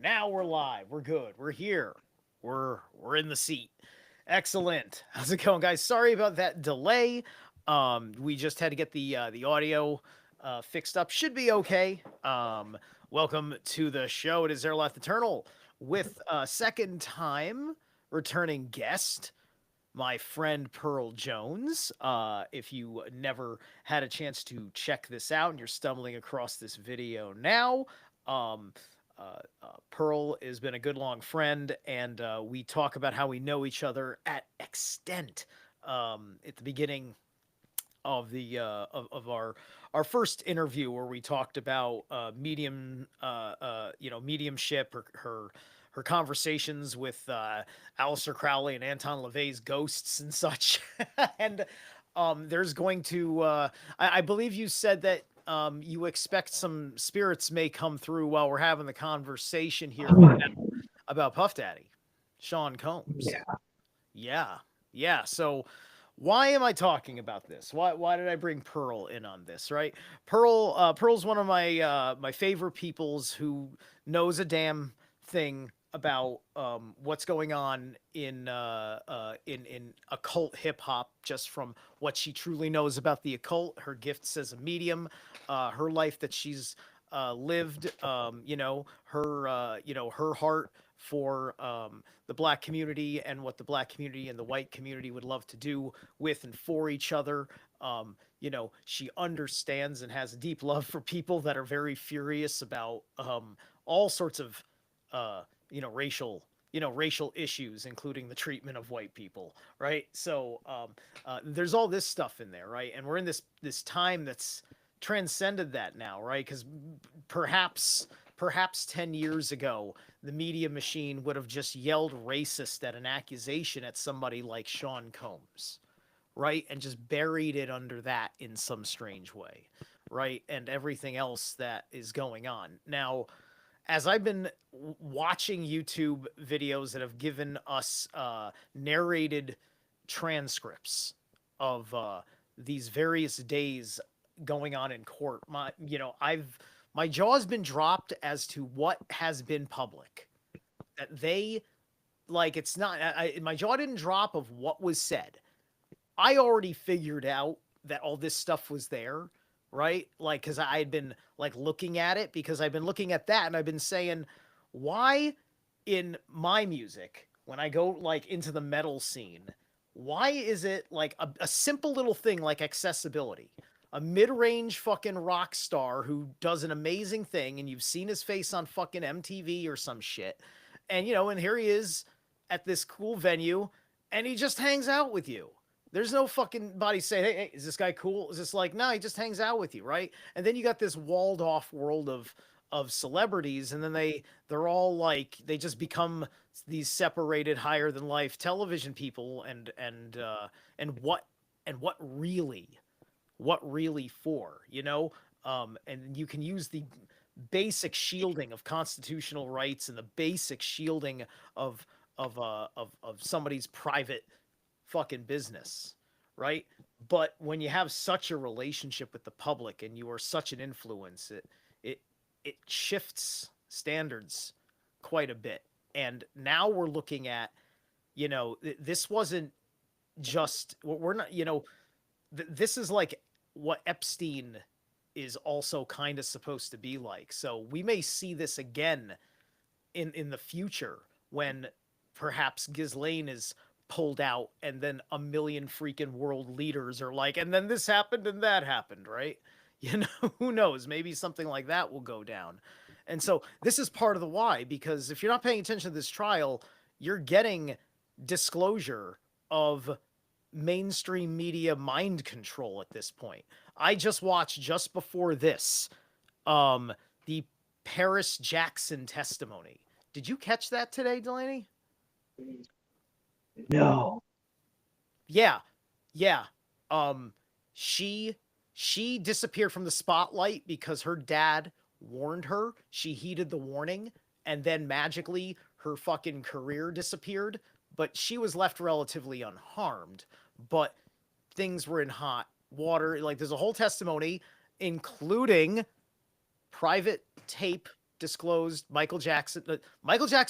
Now we're live. We're good. We're here. We're in the seat. Excellent. How's it going, guys? Sorry about that delay. We just had to get the audio fixed up. Should be okay. Welcome to the show. It is Zerilath Eternal with a second time returning guest, my friend Pearl Jones. If you never had a chance to check this out and you're stumbling across this video now, um, Pearl has been a good long friend, and we talk about how we know each other at extent. At the beginning of the of our first interview, where we talked about mediumship, her conversations with Aleister Crowley and Anton LaVey's ghosts and such, and there's going to I believe you said that you expect some spirits may come through while we're having the conversation here about Puff Daddy, Sean Combs. Yeah. Yeah, yeah. So why am I talking about this? Why did I bring Pearl in on this? Right, Pearl's one of my favorite peoples who knows a damn thing about what's going on in occult hip hop, just from what she truly knows about the occult, her gifts as a medium, her life that she's lived, her heart for the black community and what the black community and the white community would love to do with and for each other. She understands and has a deep love for people that are very furious about all sorts of racial issues, including the treatment of white people, right? So there's all this stuff in there, right? And we're in this time that's transcended that now, right? Because perhaps 10 years ago, the media machine would have just yelled racist at an accusation at somebody like Sean Combs, right? And just buried it under that in some strange way, right? And everything else that is going on. Now, as I've been watching YouTube videos that have given us narrated transcripts of these various days going on in court, my jaw's been dropped as to what has been public. That they it's not. My jaw didn't drop of what was said. I already figured out that all this stuff was there, right? Like, because I had been looking at it, because I've been looking at that and I've been saying, why in my music, when I go into the metal scene, why is it like a simple little thing like accessibility? A mid-range fucking rock star who does an amazing thing, and you've seen his face on fucking MTV or some shit. And here he is at this cool venue, and he just hangs out with you. There's no fucking body saying, hey, is this guy cool? Is this no, he just hangs out with you, right? And then you got this walled off world of celebrities, and then they're all they just become these separated higher than life television people, and what really for, and you can use the basic shielding of constitutional rights and the basic shielding of somebody's private fucking business, right? But when you have such a relationship with the public and you are such an influence, it shifts standards quite a bit. And now we're looking at, this wasn't just, we're not, this is like what Epstein is also kind of supposed to be like. So we may see this again in the future, when perhaps Ghislaine is pulled out and then a million freaking world leaders are and then this happened and that happened, right? Who knows? Maybe something like that will go down. And so this is part of the why, because if you're not paying attention to this trial, you're getting disclosure of mainstream media mind control at this point. I just watched, just before this, the Paris Jackson testimony. Did you catch that today, Delaney? No. Yeah. Yeah. She disappeared from the spotlight because her dad warned her. She heeded the warning, and then magically her fucking career disappeared, but she was left relatively unharmed. But things were in hot water. There's a whole testimony, including private tape disclosed Michael Jackson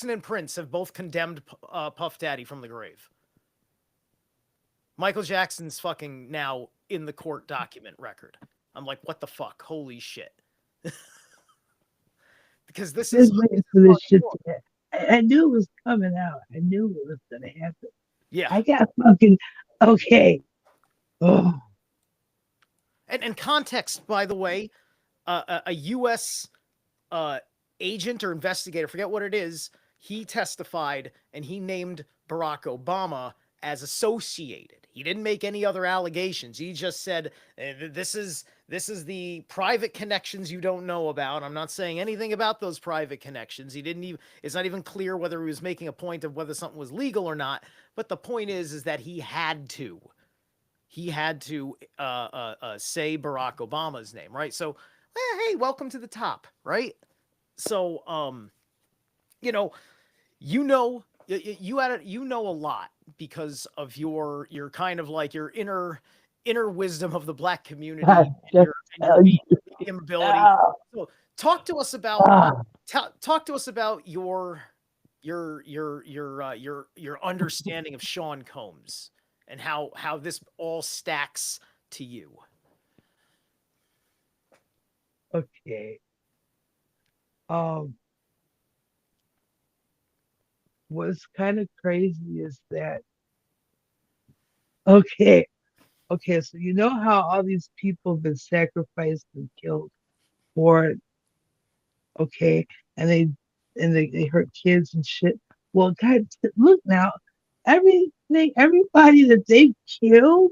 and Prince have both condemned Puff Daddy from the grave. Michael Jackson's fucking now in the court document record. I'm like, what the fuck? Holy shit. Because this is Just waiting for this shit to happen. I knew it was coming out. I knew it was gonna happen. yeah. I got fucking okay. Oh, And context, by the way, a U.S. Uh, agent or investigator, forget what it is, he testified and he named Barack Obama as associated. He didn't make any other allegations. He just said, this is the private connections you don't know about. I'm not saying anything about those private connections. He didn't even, it's not even clear whether he was making a point of whether something was legal or not. But the point is that he had to say Barack Obama's name, right? So, hey, welcome to the top, right? So, you know, you know, you know a lot because of your kind of like your inner wisdom of the black community I just and your tell you. medium ability. Ah, So, ah. talk to us about your understanding of Sean Combs and how this all stacks to you. Okay. Um, what's kind of crazy is that okay, okay, so you know how all these people have been sacrificed and killed for it, okay, and they hurt kids and shit. Well, God, look now, everybody that they killed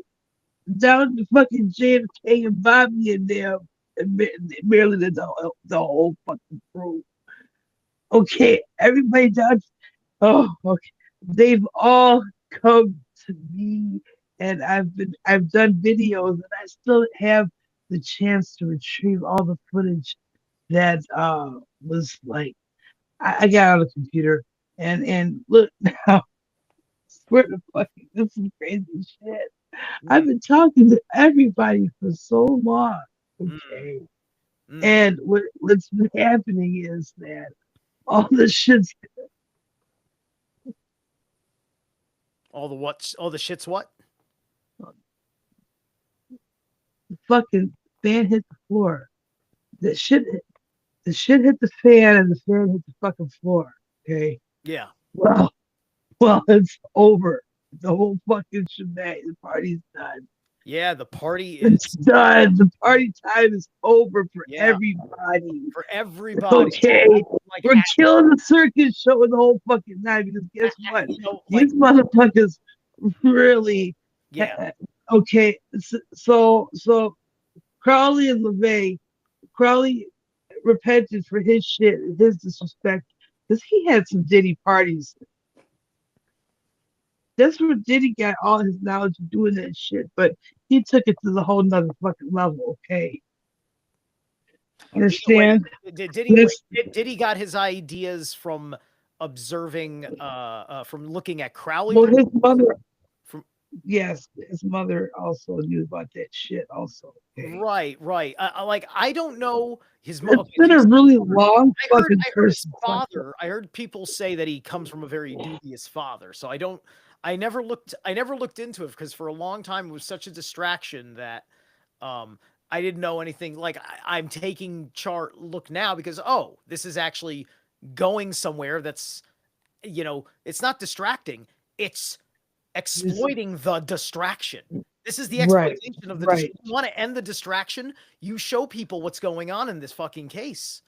down to fucking JFK and Bobby and them, and Maryland and the whole fucking crew. Okay, everybody down. Oh, okay. They've all come to me, and I've done videos, and I still have the chance to retrieve all the footage that was like I got on the computer and look now, swear to fucking this is crazy shit. I've Mm, been talking to everybody for so long, mm, okay, mm. and what's been happening is that all the shit's All the what's all the shit's what? fucking fan hit the floor. The shit the shit hit the fan and the fan hit the fucking floor. Okay. Yeah. Well, well, it's over. The whole fucking shebang. The party's done. Yeah, the party It's is done. The party time is over for yeah, everybody. for everybody. Okay. Like We're killing the circus show the whole fucking night because guess what? like These motherfuckers really yeah. okay. So Crowley and LeVay, Crowley repented for his shit, his disrespect, because he had some Diddy parties. That's where Diddy got all his knowledge of doing that shit, but he took it to the whole nother fucking level. Okay, Wait, understand? wait, This did he got his ideas from observing from looking at Crowley well, his videos mother, from yes, his mother also knew about that shit. Also, okay. right. Like I don't know his It's okay, so been a really long fucking I heard his person. father. I heard people say that he comes from a very dubious father. So I don't. I never looked into it because for a long time it was such a distraction that um, I didn't know anything. Like I'm taking chart look now because this is actually going somewhere. That's it's not distracting. It's This, exploiting the distraction. This is the right, exploitation of the right. You want to end the distraction? You show people what's going on in this fucking case.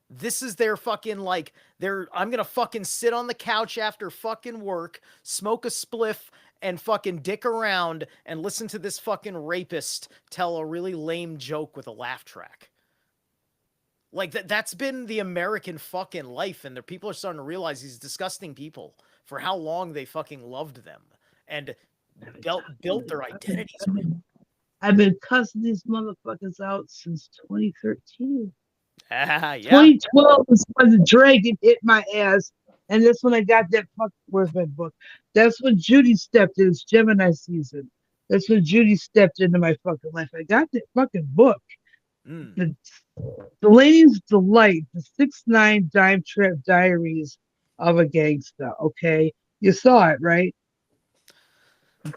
This is their fucking like their I'm gonna fucking sit on the couch after fucking work, smoke a spliff, and fucking dick around and listen to this fucking rapist tell a really lame joke with a laugh track. Like that's been the American fucking life, and the people are starting to realize these disgusting people for how long they fucking loved them and built their identities with. I've been cussing these motherfuckers out since 2013. Ah, yeah. 2012 is when the dragon hit my ass. And that's when I got that fuck. Where's my book? That's when Judy stepped in. It's Gemini season. That's when Judy stepped into my fucking life. I got that fucking book. Mm. The Delaney's Delight, the 6'9" Dime Trip Diaries of a Gangsta. Okay, you saw it, right?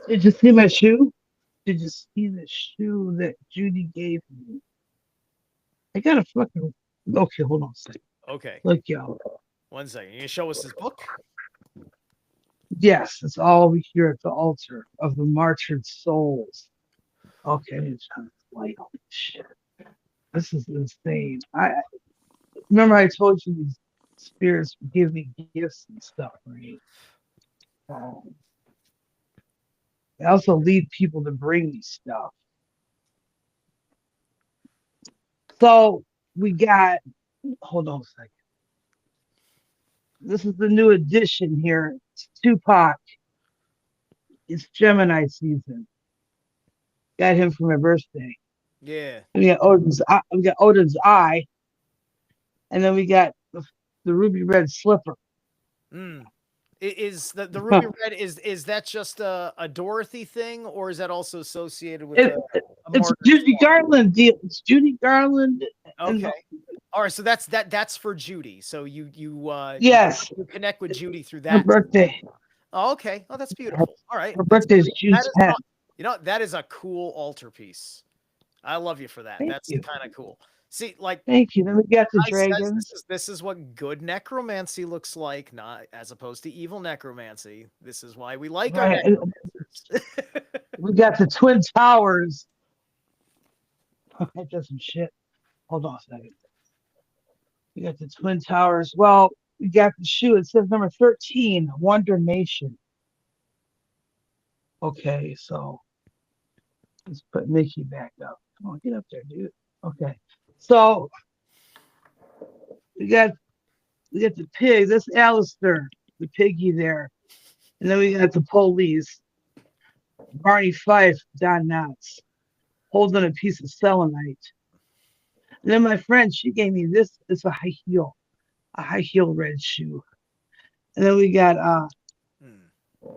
Did you see my shoe? Did you see the shoe that Judy gave me? I got a fucking. Okay, hold on a second. Okay. Look, y'all. One second. You gonna show us this book? Yes, it's all over here at the altar of the martyred souls. Okay, it's light. Holy shit. This is insane. I remember I told you these spirits give me gifts and stuff, right? Um, I also lead people to bring me stuff. So we got, hold on a second. This is the new edition here. It's Tupac. It's Gemini season. Got him for my birthday. Yeah. We got Odin's eye, and then we got the ruby red slipper. Mm. Is the ruby red is that just a Dorothy thing, or is that also associated with it, a it's martyred Judy fawn? Garland deal. It's Judy Garland and Okay. All right, so that's for Judy. So yes, you connect with Judy through her that. birthday. Oh, okay. Oh, that's Her, beautiful. All right. her That's birthday's June that is 10th. that is a cool altarpiece. I love you for that. Thank That's you. kind of cool. See, like Thank you. Then we got the I says, dragons. this is what good necromancy looks like, not as opposed to evil necromancy. This is why we like our Right. necromancers. We got the Twin Towers. That does some shit. Hold on a second. We got the Twin Towers. Well, we got the shoe. It says number 13, Wonder Nation. Okay, so let's put Mickey back up. Come on, get up there, dude. Okay. So we got the pig. That's Alistair, the piggy there. And then we got the police. Barney Fife, Don Knotts, holding a piece of selenite. And then my friend, she gave me this. It's a high heel red shoe. And then we got Hmm.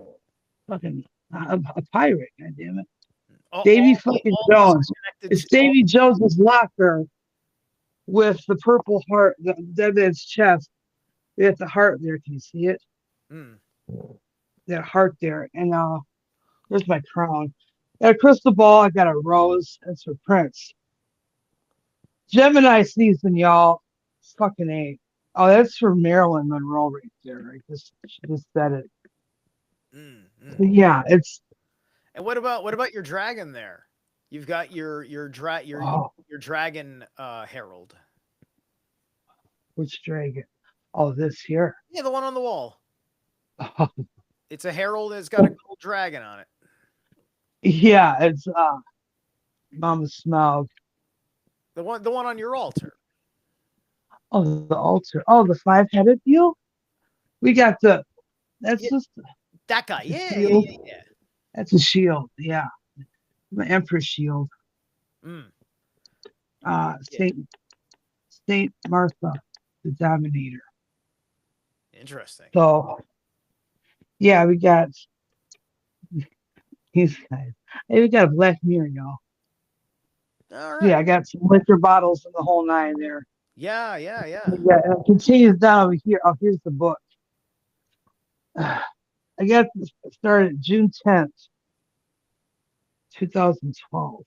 fucking a pirate. God damn it, all, Davy all, fucking all these Jones. are connected It's to all, Davy Jones's locker with the purple heart, the dead man's chest. We got the heart there. Can you see it? hmm. That heart there. And there's my crown. Got a crystal ball. I got a rose. That's for Prince. Gemini season, y'all. Fucking A. Oh, that's for Marilyn Monroe right there. She just said it. Hmm, hmm. So, yeah, it's And what about your dragon there? You've got oh, your dragon herald. which dragon? Oh, this here. Yeah, the one on the wall. Oh, It's a herald that's got a gold dragon on it. yeah, it's Mama Smaug. The one on your altar. Oh, the altar. Oh, the five-headed deal. We got that's Yeah, just that guy. the Yeah, yeah, shield. yeah, yeah. That's a shield. Yeah, the Emperor shield. Mm, Uh, yeah. Saint Martha, the Dominator. Interesting. So yeah, we got these guys. Hey, we got a Black Mirror, y'all. All Yeah, right. I got some liquor bottles and the whole nine there. Yeah, yeah, yeah. Yeah, and it continues down over here. Oh, here's the book. I got this started June 10th, 2012.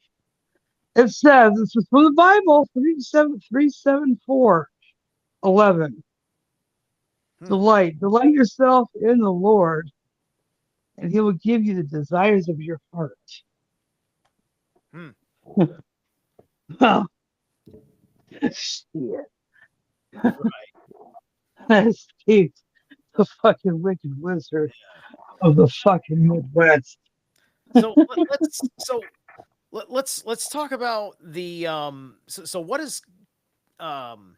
It says this is from the Bible, 374:11. Hmm. Delight yourself in the Lord, and He will give you the desires of your heart. Hmm. Well, shit. Right. I escaped the fucking wicked wizard of the fucking Midwest. So let's talk about the so what is um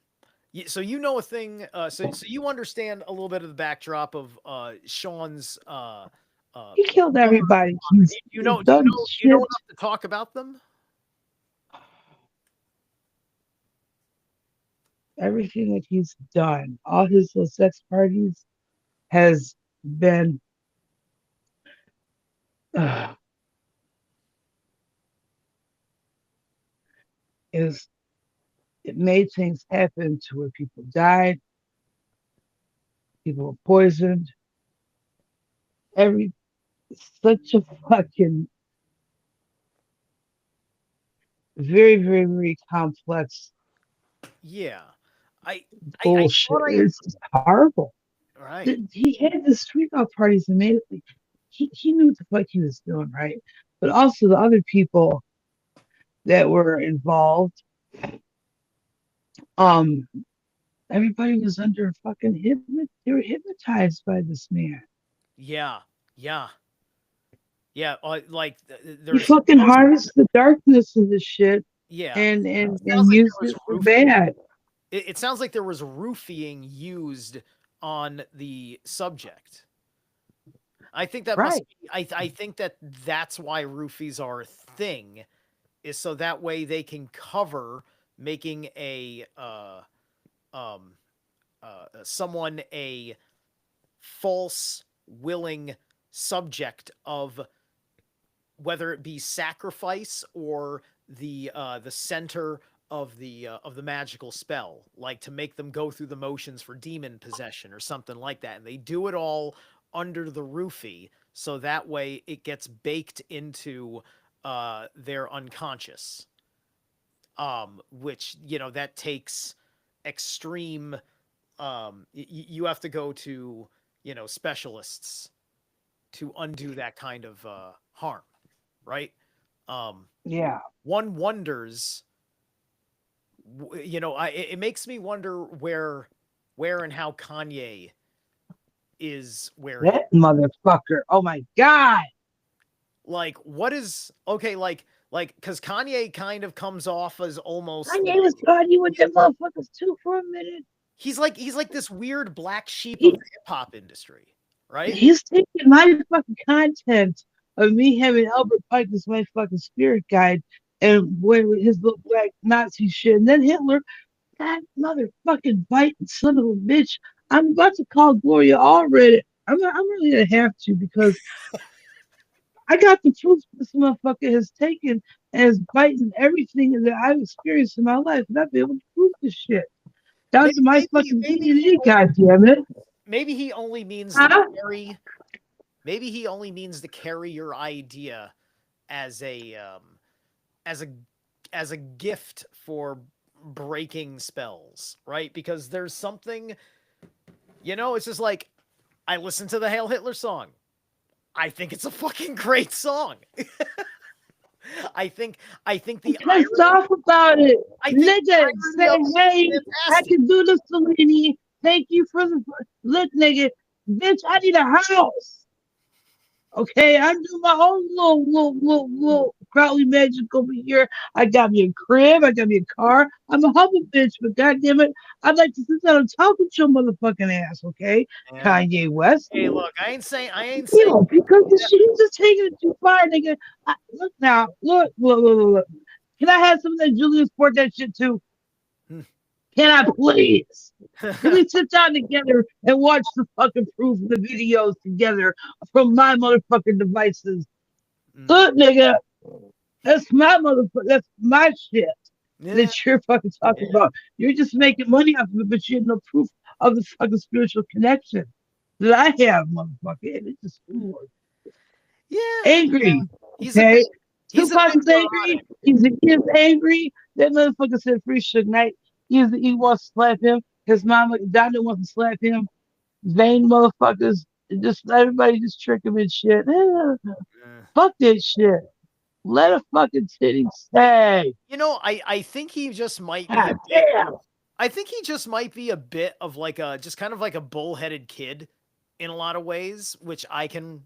so you know a thing so you understand a little bit of the backdrop of Sean's He killed everybody. He's do done you know shit. enough to talk about them? Everything that he's done, all his little sex parties has been uh, is It made things happen to where people died, people were poisoned. Every such a fucking very, very, very complex Yeah. I bullshit. thought I It's just horrible. right. He had the street out parties immediately. He knew what the fuck he was doing, right? But also the other people that were involved, um, everybody was under fucking they were hypnotized by this man. Yeah. Yeah. Yeah, like He there's fucking harnessed the darkness of this shit yeah. and It and sounds and like there used was it for roofing. bad. It sounds like there was roofing used on the subject. I think that must Right. be I think that that's why roofies are a thing is so that way they can cover making a um someone a false willing subject of whether it be sacrifice or the center of the magical spell, like to make them go through the motions for demon possession or something like that. And they do it all under the roofie, so that way it gets baked into their unconscious. Which that takes extreme. You have to go to specialists to undo that kind of harm, right? Um, Yeah. one wonders, it makes me wonder where and how Kanye is where he That motherfucker. Oh my God. like what is okay because Kanye kind of comes off as almost Kanye was partying with them motherfuckers too for a minute. he's like this weird black sheep of He, the hip hop industry, right? he's taking my fucking content of me having Albert Pike as my fucking spirit guide and with his little black Nazi shit. And then Hitler, that motherfucking biting son of a bitch. I'm about to call Gloria already. I'm really gonna have to because I got the proof this motherfucker has taken as biting everything that I've experienced in my life, and I've been able to prove this shit. Down Maybe to my maybe fucking maybe he DNA, only, goddamn it. maybe he only means to Huh? carry maybe he only means to carry your idea as as a as a gift for breaking spells, right? Because there's something, it's just like I listened to the Hail Hitler song. I think it's a fucking great song. I think I'm the pissed irony off about it. I think the Nigga, irony say, of it is hey, I fantastic. can do this, Salini. Thank you for the look, nigga. Bitch, I need a house. Okay, I do my own little Crowley magic over here. I got me a crib. I got me a car. I'm a humble bitch, but goddamn it, I'd like to sit down and talk with your motherfucking ass. Okay, Yeah. Kanye West. Hey, look, I ain't saying You know, because this shit, he's just taking it too far, nigga. Look now, look. Can I have some of that Julian Sport that shit too? Can I please? Can we sit down together and watch the fucking proof of the videos together from my motherfucking devices? Mm. Look, nigga, that's my motherfucker. That's my shit Yeah. that you're fucking talking about. You're just making money off of it, but you have no proof of the fucking spiritual connection that I have, motherfucker. And it's just Yeah. angry. He's a bit Okay, he's a Tupac bit is angry. neurotic. He is angry. That motherfucker said free Suge Knight. He wants to slap him. His mama Donna wants to slap him. Vain motherfuckers. Just everybody just trick him and shit. Uh, Fuck that shit. Let a fucking titty stay. I think he just might be a God bit damn. I think he just might be a bit of like a just kind of like a bullheaded kid in a lot of ways, which I can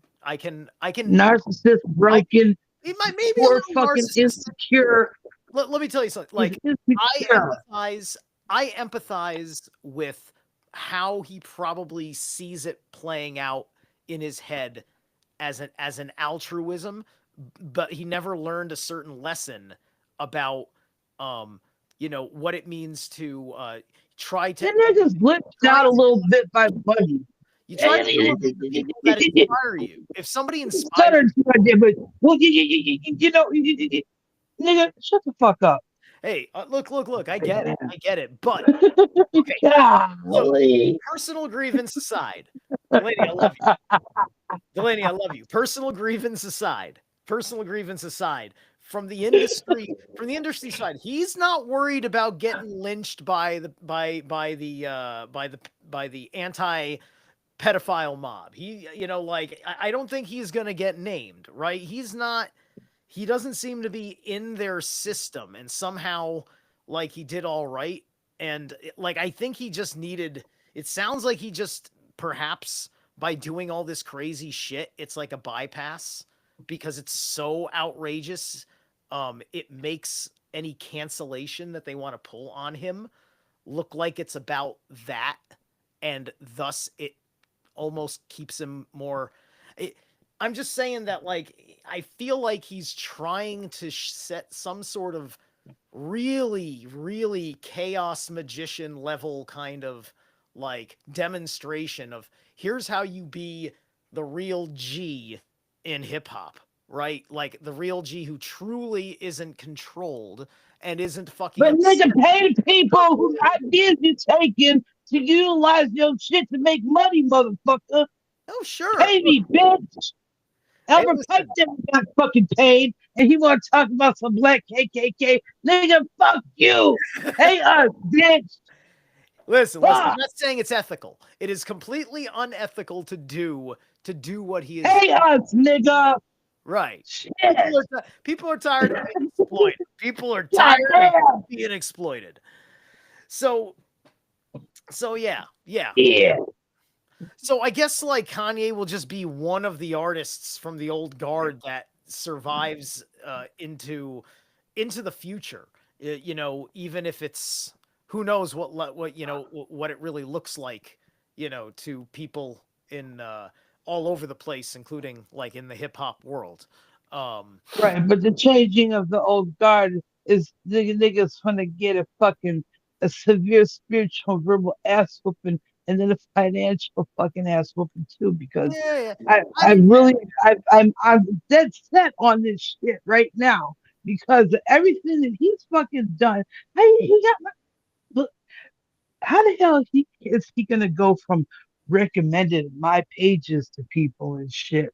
Narcissist, I broken, he might maybe a poor, little fucking narcissistic. insecure. Let me tell you something. He's Like I insecure. empathize I empathize with how he probably sees it playing out in his head as an altruism, but he never learned a certain lesson about um what it means to try to That nigga's blipped try out a to little bit by Buddy. you try to elevate the people that He inspire you. If somebody inspires stuttered right there, but well, you know, nigga, shut the fuck up. Hey, look. I get it. I get it. But okay, so Golly. personal grievance aside, Delaney, I love you. Delaney, I love you. Personal grievance aside, from the industry side, he's not worried about getting lynched by the anti pedophile mob. He, like I don't think he's gonna get named, right? He's not. He doesn't seem to be in their system, and somehow, like he did all right. And like I think he just needed. It sounds like he just perhaps by doing all this crazy shit, it's like a bypass because it's so outrageous. It makes any cancellation that they want to pull on him look like it's about that, and thus it almost keeps him more. It, I'm just saying that, like, I feel like he's trying to set some sort of really chaos magician level kind of like demonstration of here's how you be the real G in hip hop, right? Like the real G who truly isn't controlled and isn't fucking But upset. nigga, pay people whose ideas you taking to utilize your shit to make money, motherfucker. Oh, sure. Pay Look, me, bitch. hey, Albert Pike listen, never got fucking paid, and he want to talk about some black KKK. Nigga, fuck you. Pay us, bitch. listen. I'm Fuck. not saying it's ethical. It is completely unethical to do what he is. Pay us, nigga. Right. Shit. People are tired of being exploited. People are God tired of damn. being exploited. So yeah. Yeah. So I guess like Kanye will just be one of the artists from the old guard that survives into the future. Even if it's who knows what what it really looks like, to people in all over the place, including like in the hip hop world. Um, Right, but the changing of the old guard is niggas gonna get a severe spiritual verbal ass whooping and then a financial fucking ass whooping too because yeah, I I think really I'm dead set on this shit right now because of everything that he's fucking done. He got look, how the hell is he gonna go from recommended my pages to people and shit?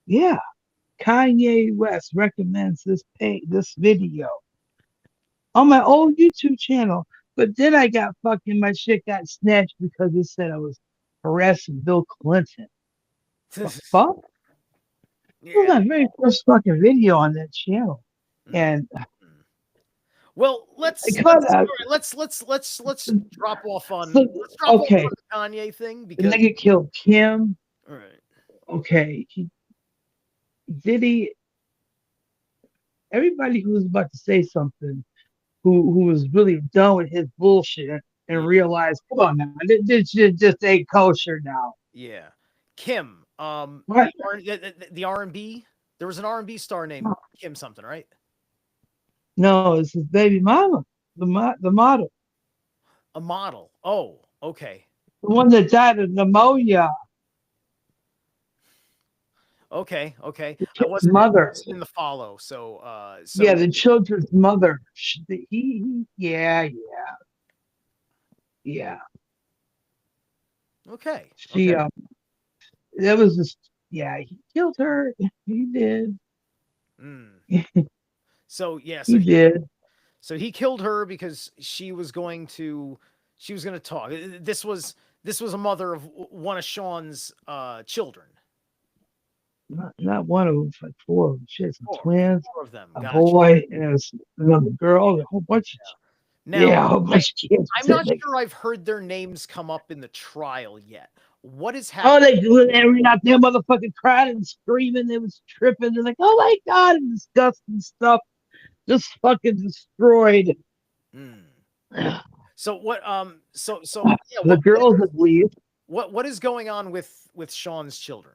Yeah, Kanye West recommends this video on my old YouTube channel. But then I got fucking my shit got snatched because it said I was harassing Bill Clinton. The fuck? It was yeah. my very first fucking video on that channel. Mm. And Well, I cut out. all right, let's drop off on So, let's drop off okay, on the Kanye thing the because nigga killed Kim. all right. Okay, he everybody who was about to say something who was really done with his bullshit and Yeah. realized, come on now, this shit just ain't kosher now. Yeah. Kim, What? the R&B, there was an R&B star named Kim something, right? No, it's his baby mama, the model, A model. Oh, okay. the one that died of pneumonia, Okay. the I kid's mother. wasn't in the follow, Yeah, so the children's mother. Yeah, yeah. She, okay. that was just, yeah, he killed her. He did. Mm. So yeah, He did. so he killed her because she was going to talk. This was a mother of one of Sean's children. Not one of them, it's like four of them. She had some Four, twins, four of them. a Gotcha. boy, and another girl, a whole bunch of, Now, yeah, a whole bunch of kids. I'm not sure I've heard their names come up in the trial yet. What is Oh, happening? they do it every night. Their motherfucking crying and screaming. They was tripping. They're like, oh my God, and disgusting stuff. Just fucking destroyed. Mm. The So yeah, girls that leave. what is going on with Sean's children?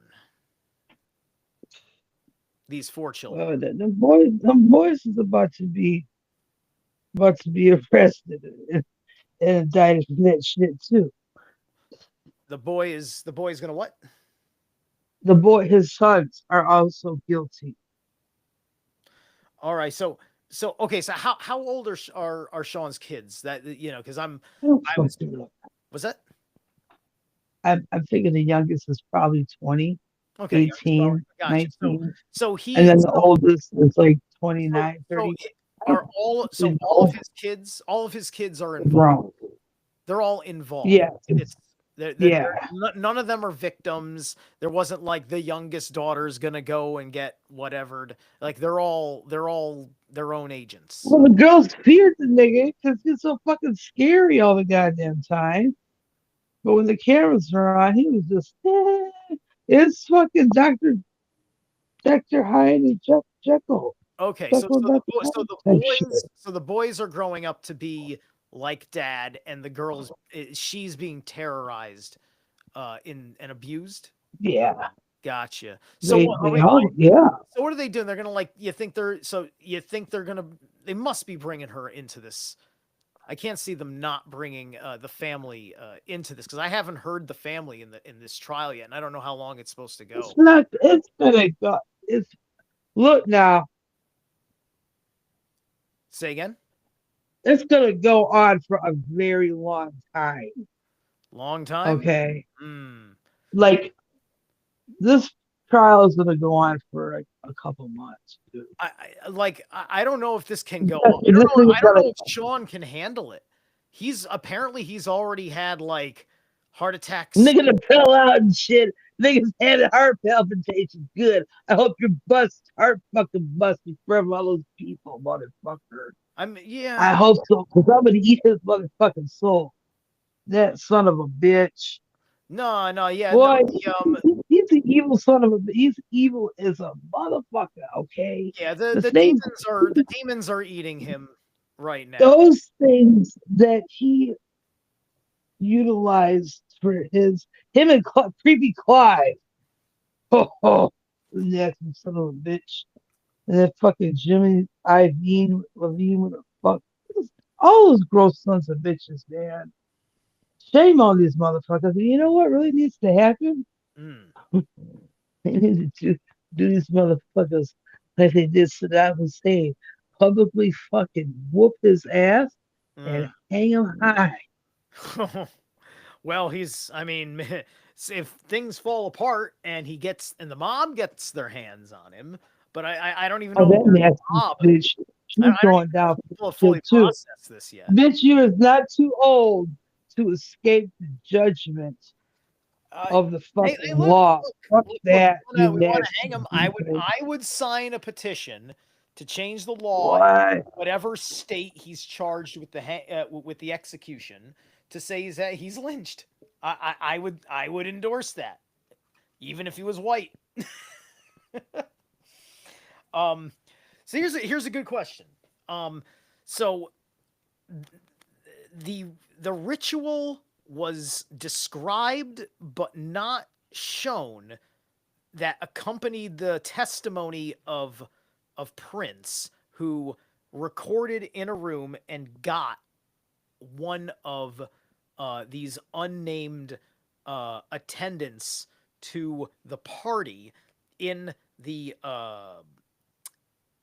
These four children. The boys is about to be arrested and indicted for that shit too. The boy is gonna what? His sons are also guilty. All right. So So okay, so how old are Sean's kids? That because I don't I was fucking know. was that I'm thinking the youngest is probably 20, okay? Youngest probably 18, gotcha. So 19, so and he then the oldest is like 29, so 30. are all so You know, all of his kids are involved. grown. They're all involved. Yeah, It's they're yeah. none of them are victims. There wasn't like the youngest daughter's gonna go and get whatever. Like they're all their own agents. Well, the girls feared the nigga because he's so fucking scary all the goddamn time. But when the cameras were on, he was just, it's fucking Dr. Hyde and Jekyll. Okay, so Jekyll, so the Dr. so Hyde the type shit. boys are growing up to be like dad, and the girls she's being terrorized, in and abused. Yeah. Gotcha. So They, what are they we? all, yeah. So what are they doing? They're gonna like. You think they're gonna? They must be bringing her into this. I can't see them not bringing the family into this because I haven't heard the family in this trial yet, and I don't know how long it's supposed to It's go. not, it's gonna go, it's, look now, Say again. it's gonna go on for a very long time. Long time. Okay. Hmm. Like, this trial is gonna go on for like a couple months, dude. I don't know if this can go This on. I don't know. is I don't gonna, know if Sean can handle it. He's already had like heart attacks. nigga to pill out and shit. Niggas had heart palpitations. Good. I hope your heart fucking bust from all those people, motherfucker. I Yeah. hope so, because I'm gonna eat his motherfucking soul. That son of a bitch. No, no, yeah, no. Boy, he's an evil son of a. He's evil as a motherfucker. Okay, Yeah, the the the things, demons are eating him right now. those things that he utilized for him and creepy Clive. Oh, that son of a bitch. And that fucking Jimmy Iovine Levine, what the fuck? All those gross sons of bitches, man. Shame on these motherfuckers. And you know what really needs to happen? Mm, They need to do these motherfuckers like they did Saddam Hussein. Publicly fucking whoop his ass and mm. hang him high. Well, I mean, if things fall apart and the mob gets their hands on him, but I don't even Oh, know if that there's a nasty mob. bitch. I She's don't going even know down if for people have the kill fully too. processed this yet. Bitch, you is not too old to escape the judgment Uh, of the hey, fucking look, loss. Fuck look. that, you We want to nasty hang him. people. I would sign a petition to change the law in What? whatever state he's charged with with the execution to say he's lynched. I would endorse that, even if he was white. Um, so here's a good question. Um, so the the ritual was described but not shown that accompanied the testimony of Prince, who recorded in a room and got one of these unnamed attendants to the party in the uh,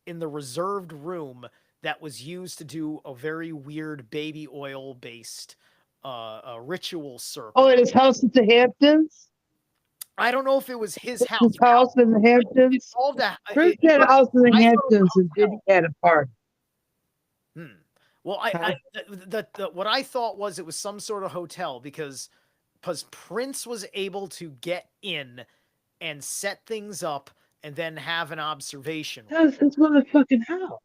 in the reserved room that was used to do a very weird baby oil based ritual Oh, circle. at his house at the Hamptons? I don't know if it was his house. His house in the It Hamptons? involved Chris had a but house in the I thought it was Hamptons and a then he hotel. had a party. Hmm. Well, Huh? what I thought was it was some sort of hotel because Prince was able to get in and set things up and then have an observation room. That was his motherfucking house.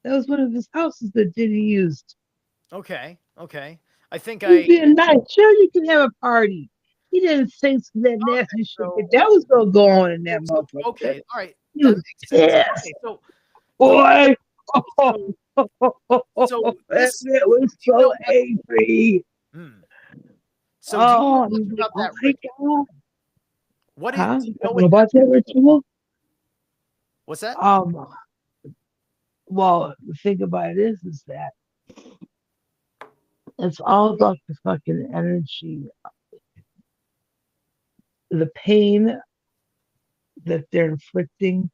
That was one of his houses that Diddy used. Okay, okay. I think He was I being nice. Sure, you can have a party. He didn't say some of that okay. nasty shit, but So that was gonna go on in that motherfucker. okay, all right, He that was makes sense. pissed. Okay, so so Boy, so so that this man was do you know so angry. hmm. So do you know Oh, much he's like, about oh that my ritual? god. Huh? Do you know Talking what that about that ritual? what's that? Um, well, the thing about it is that it's all about the fucking energy, the pain that they're inflicting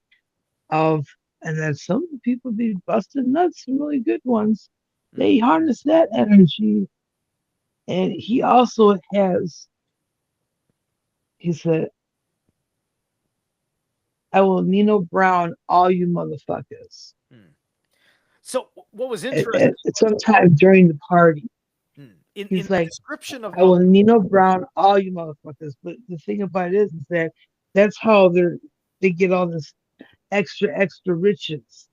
of And then some people be busting nuts, some really good ones. They Mm. harness that energy. And he also has, he said, I will Nino Brown all you motherfuckers. Mm. So what was interesting And was sometime during the party, in he's the like, description of I will Nino Brown all you motherfuckers. But the thing about it is that that's how they get all this extra riches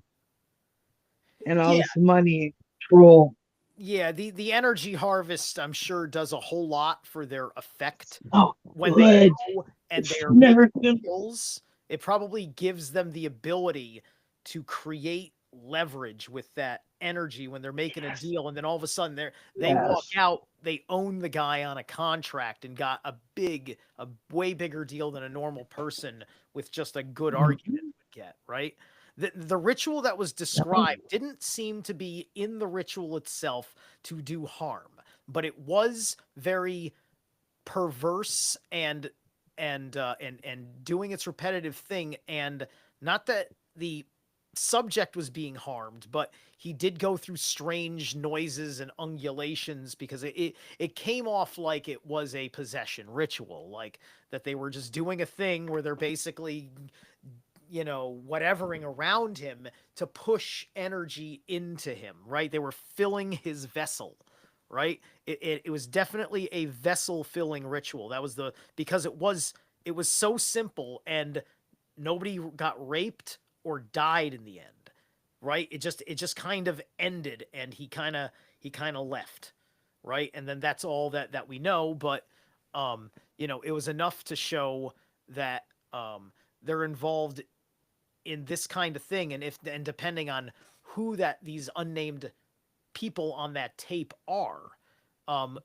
and all yeah, this money and control. yeah, the energy harvest I'm sure does a whole lot for their effect Oh, when they good. go and It's they are making never good. deals. It probably gives them the ability to create leverage with that energy when they're making a Yes, deal, and then all of a sudden they walk yes. out, they own the guy on a contract and got a way bigger deal than a normal person with just a good argument Mhm. would get, right? The ritual that was described didn't seem to be in the ritual itself to do harm, but it was very perverse and doing its repetitive thing. And not that the subject was being harmed, but he did go through strange noises and ungulations because it came off like it was a possession ritual, like that they were just doing a thing where they're basically, whatevering around him to push energy into him, right? They were filling his vessel, right? It was definitely a vessel filling ritual. That was because it was so simple and nobody got raped or died in the end, right? It just kind of ended and he kind of left, right? And then that's all that we know, but it was enough to show that they're involved in this kind of thing, and depending on who that these unnamed people on that tape are,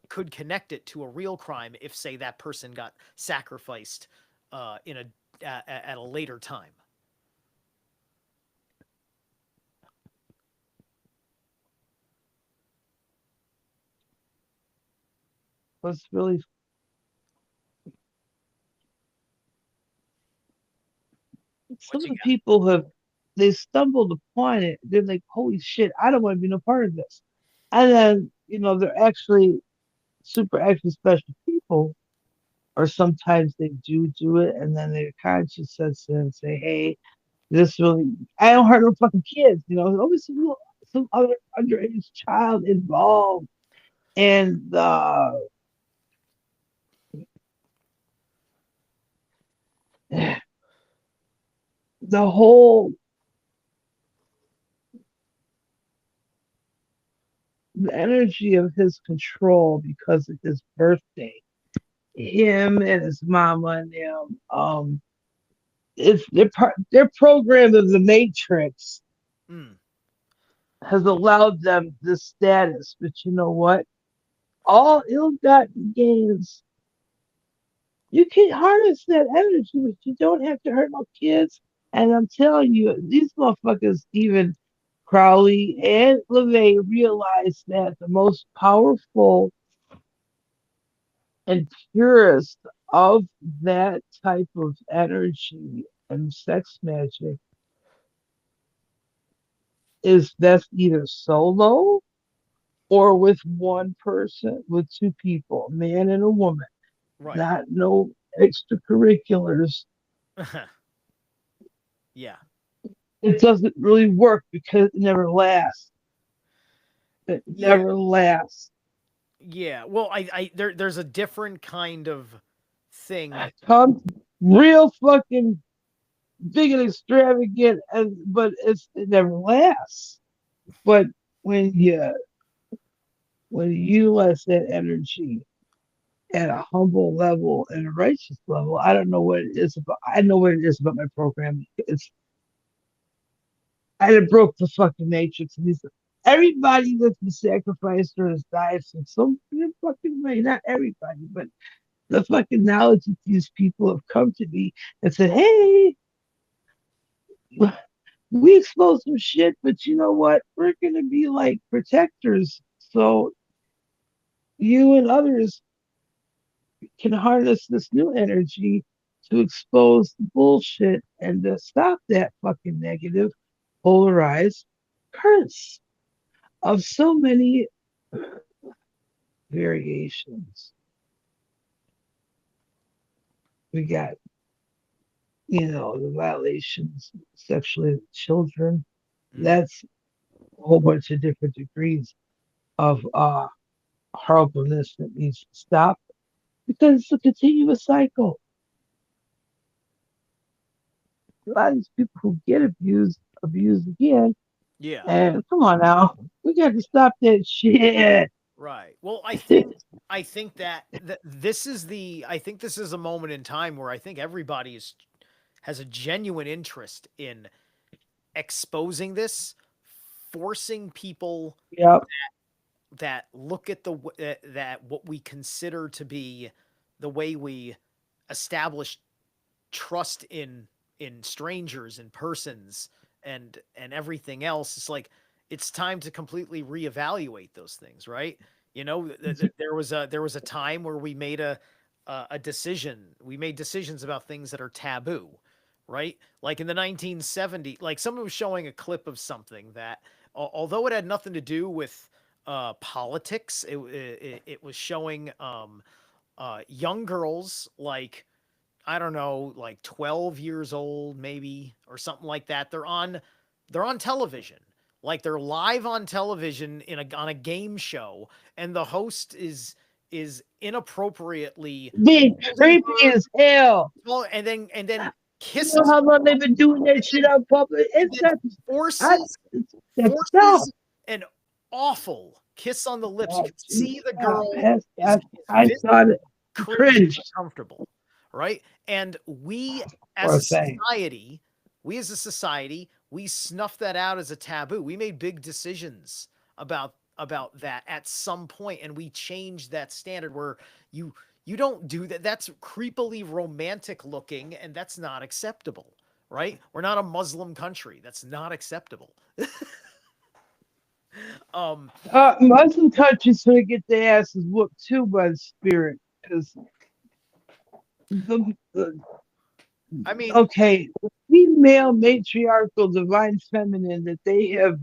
could connect it to a real crime if, say, that person got sacrificed in at a later time. What's really What some of you the people have they stumbled upon it. They're like, holy shit, I don't want to be no part of this. And then, they're actually super extra special people, or sometimes they do it, and then their conscience sets in and say, hey, this really, I don't hurt no fucking kids, always some other underage child involved. And the whole the energy of his control because of his birthday, him and his mama and them, it's their program of the Matrix Mm, has allowed them this status. But you know what? All ill-gotten gains, you can harness that energy, but you don't have to hurt no kids. And I'm telling you, these motherfuckers, even Crowley and LeVay, realize that the most powerful and purest of that type of energy and sex magic is best either solo or with one person, with two people, a man and a woman, right. not no extracurriculars. Yeah. It doesn't really work because it never lasts. It Yeah. never lasts. Yeah. Well, there's a different kind of thing. It comes real fucking big and extravagant, but it never lasts. But when you when you utilize that energy at a humble level and a righteous level, I don't know what it is about. I know what it is about my program. It's I had broke the fucking matrix. And everybody that's been sacrificed or has died in some fucking way. Not everybody, but the fucking knowledge that these people have come to me and said, "Hey, we exposed some shit, but you know what? We're gonna be like protectors. So you and others can harness this new energy to expose the bullshit and to stop that fucking negative. polarized currents of so many variations. We got, the violations sexually of children. Mm, That's a whole bunch of different degrees of horribleness that needs to stop because it's a continuous cycle. A lot of these people who get abused, abused again. yeah. And come on now, we got to stop that shit. Right. Well, I think that this is I think this is a moment in time where I think everybody has a genuine interest in exposing this, forcing people Yep. that look at that what we consider to be the way we establish trust in strangers and persons and everything else. It's like it's time to completely reevaluate those things, right? There was a time where we made a decision. We made decisions about things that are taboo, right? Like in the 1970s, like someone was showing a clip of something that, although it had nothing to do with politics, it was showing young girls like I don't know, like 12 years old maybe or something like that. They're on television. Like they're live on television on a game show and the host is inappropriately Being holding creepy her as hell. and then You know kisses how long they've been doing that and shit then on public? and It's then not. I, forces that's stop. forces an awful kiss on the lips. You Oh, can geez, see the stop. girl That's, is I visibly thought it cringed and cringed uncomfortable, right? And as for a a thing. society, we as a society, we snuffed that out as a taboo. We made big decisions about that at some point, and we changed that standard where you you don't do that. That's creepily romantic looking, and that's not acceptable, right? We're not a Muslim country. That's not acceptable. Um, Muslim countries gonna get their asses whooped too by the spirit. Because the I mean, okay, the female matriarchal divine feminine that they have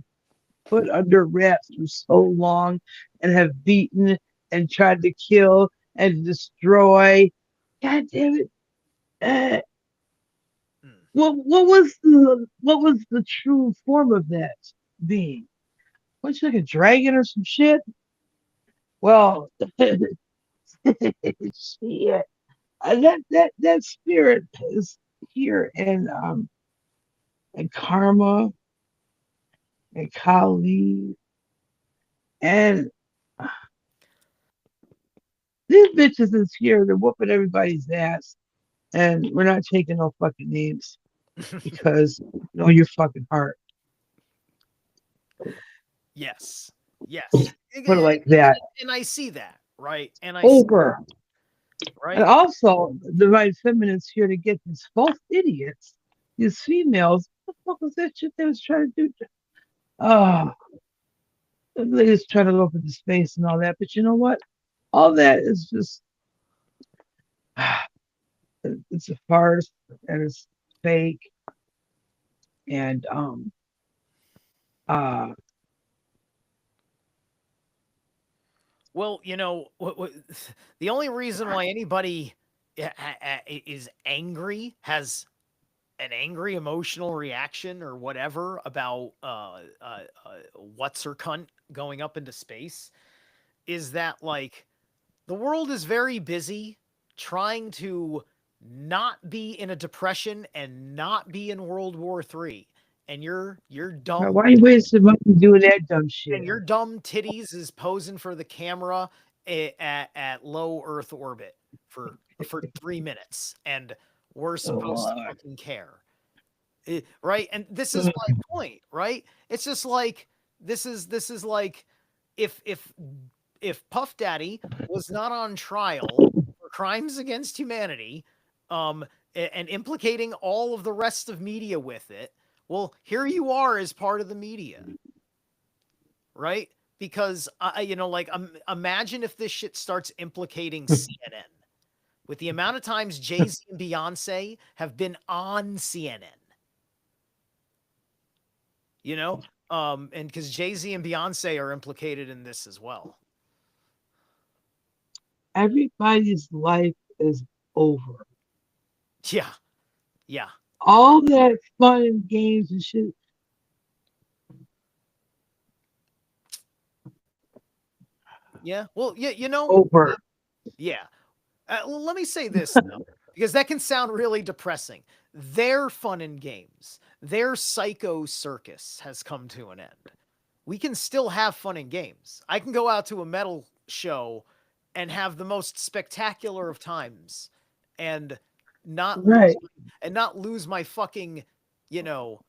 put under wraps for so long and have beaten and tried to kill and destroy. God damn it! Uh, mm, what was the true form of that being? Was it like a dragon or some shit? Well, shit. That spirit is here and karma and Kali and these bitches is here. They're whooping everybody's ass, and we're not taking no fucking names because know your fucking heart. yes, yes, Put it like that. and I see that, right? And I see Over. And right. also, the divine feminine's here to get these false idiots, these females. What the fuck was that shit they was trying to do? Oh, they just trying to look into space and all that. But you know what? All that is just it's a farce and it's fake. And uh Well, the only reason why anybody is angry, has an angry emotional reaction or whatever about what's her cunt going up into space is that like the world is very busy trying to not be in a depression and not be in World War III. And your dumb why you wasting money doing that dumb shit? and your dumb titties is posing for the camera at low Earth orbit for 3 minutes, and we're supposed to Oh, fucking care, right? And this is Lord. my point, right? It's just like this is like if if if Puff Daddy was not on trial for crimes against humanity, and implicating all of the rest of media with it, well, here you are as part of the media, right? Because like imagine if this shit starts implicating CNN with the amount of times Jay Z and Beyonce have been on CNN. you know? And because Jay-Z and Beyonce are implicated in this as well. Everybody's life is over. Yeah, yeah, All that fun and games and shit yeah. Well, yeah, you know, over. yeah. Let me say this though, because that can sound really depressing. Their fun and games, their psycho circus has come to an end. We can still have fun and games. I can go out to a metal show and have the most spectacular of times and not lose Right, and not lose my fucking, you know,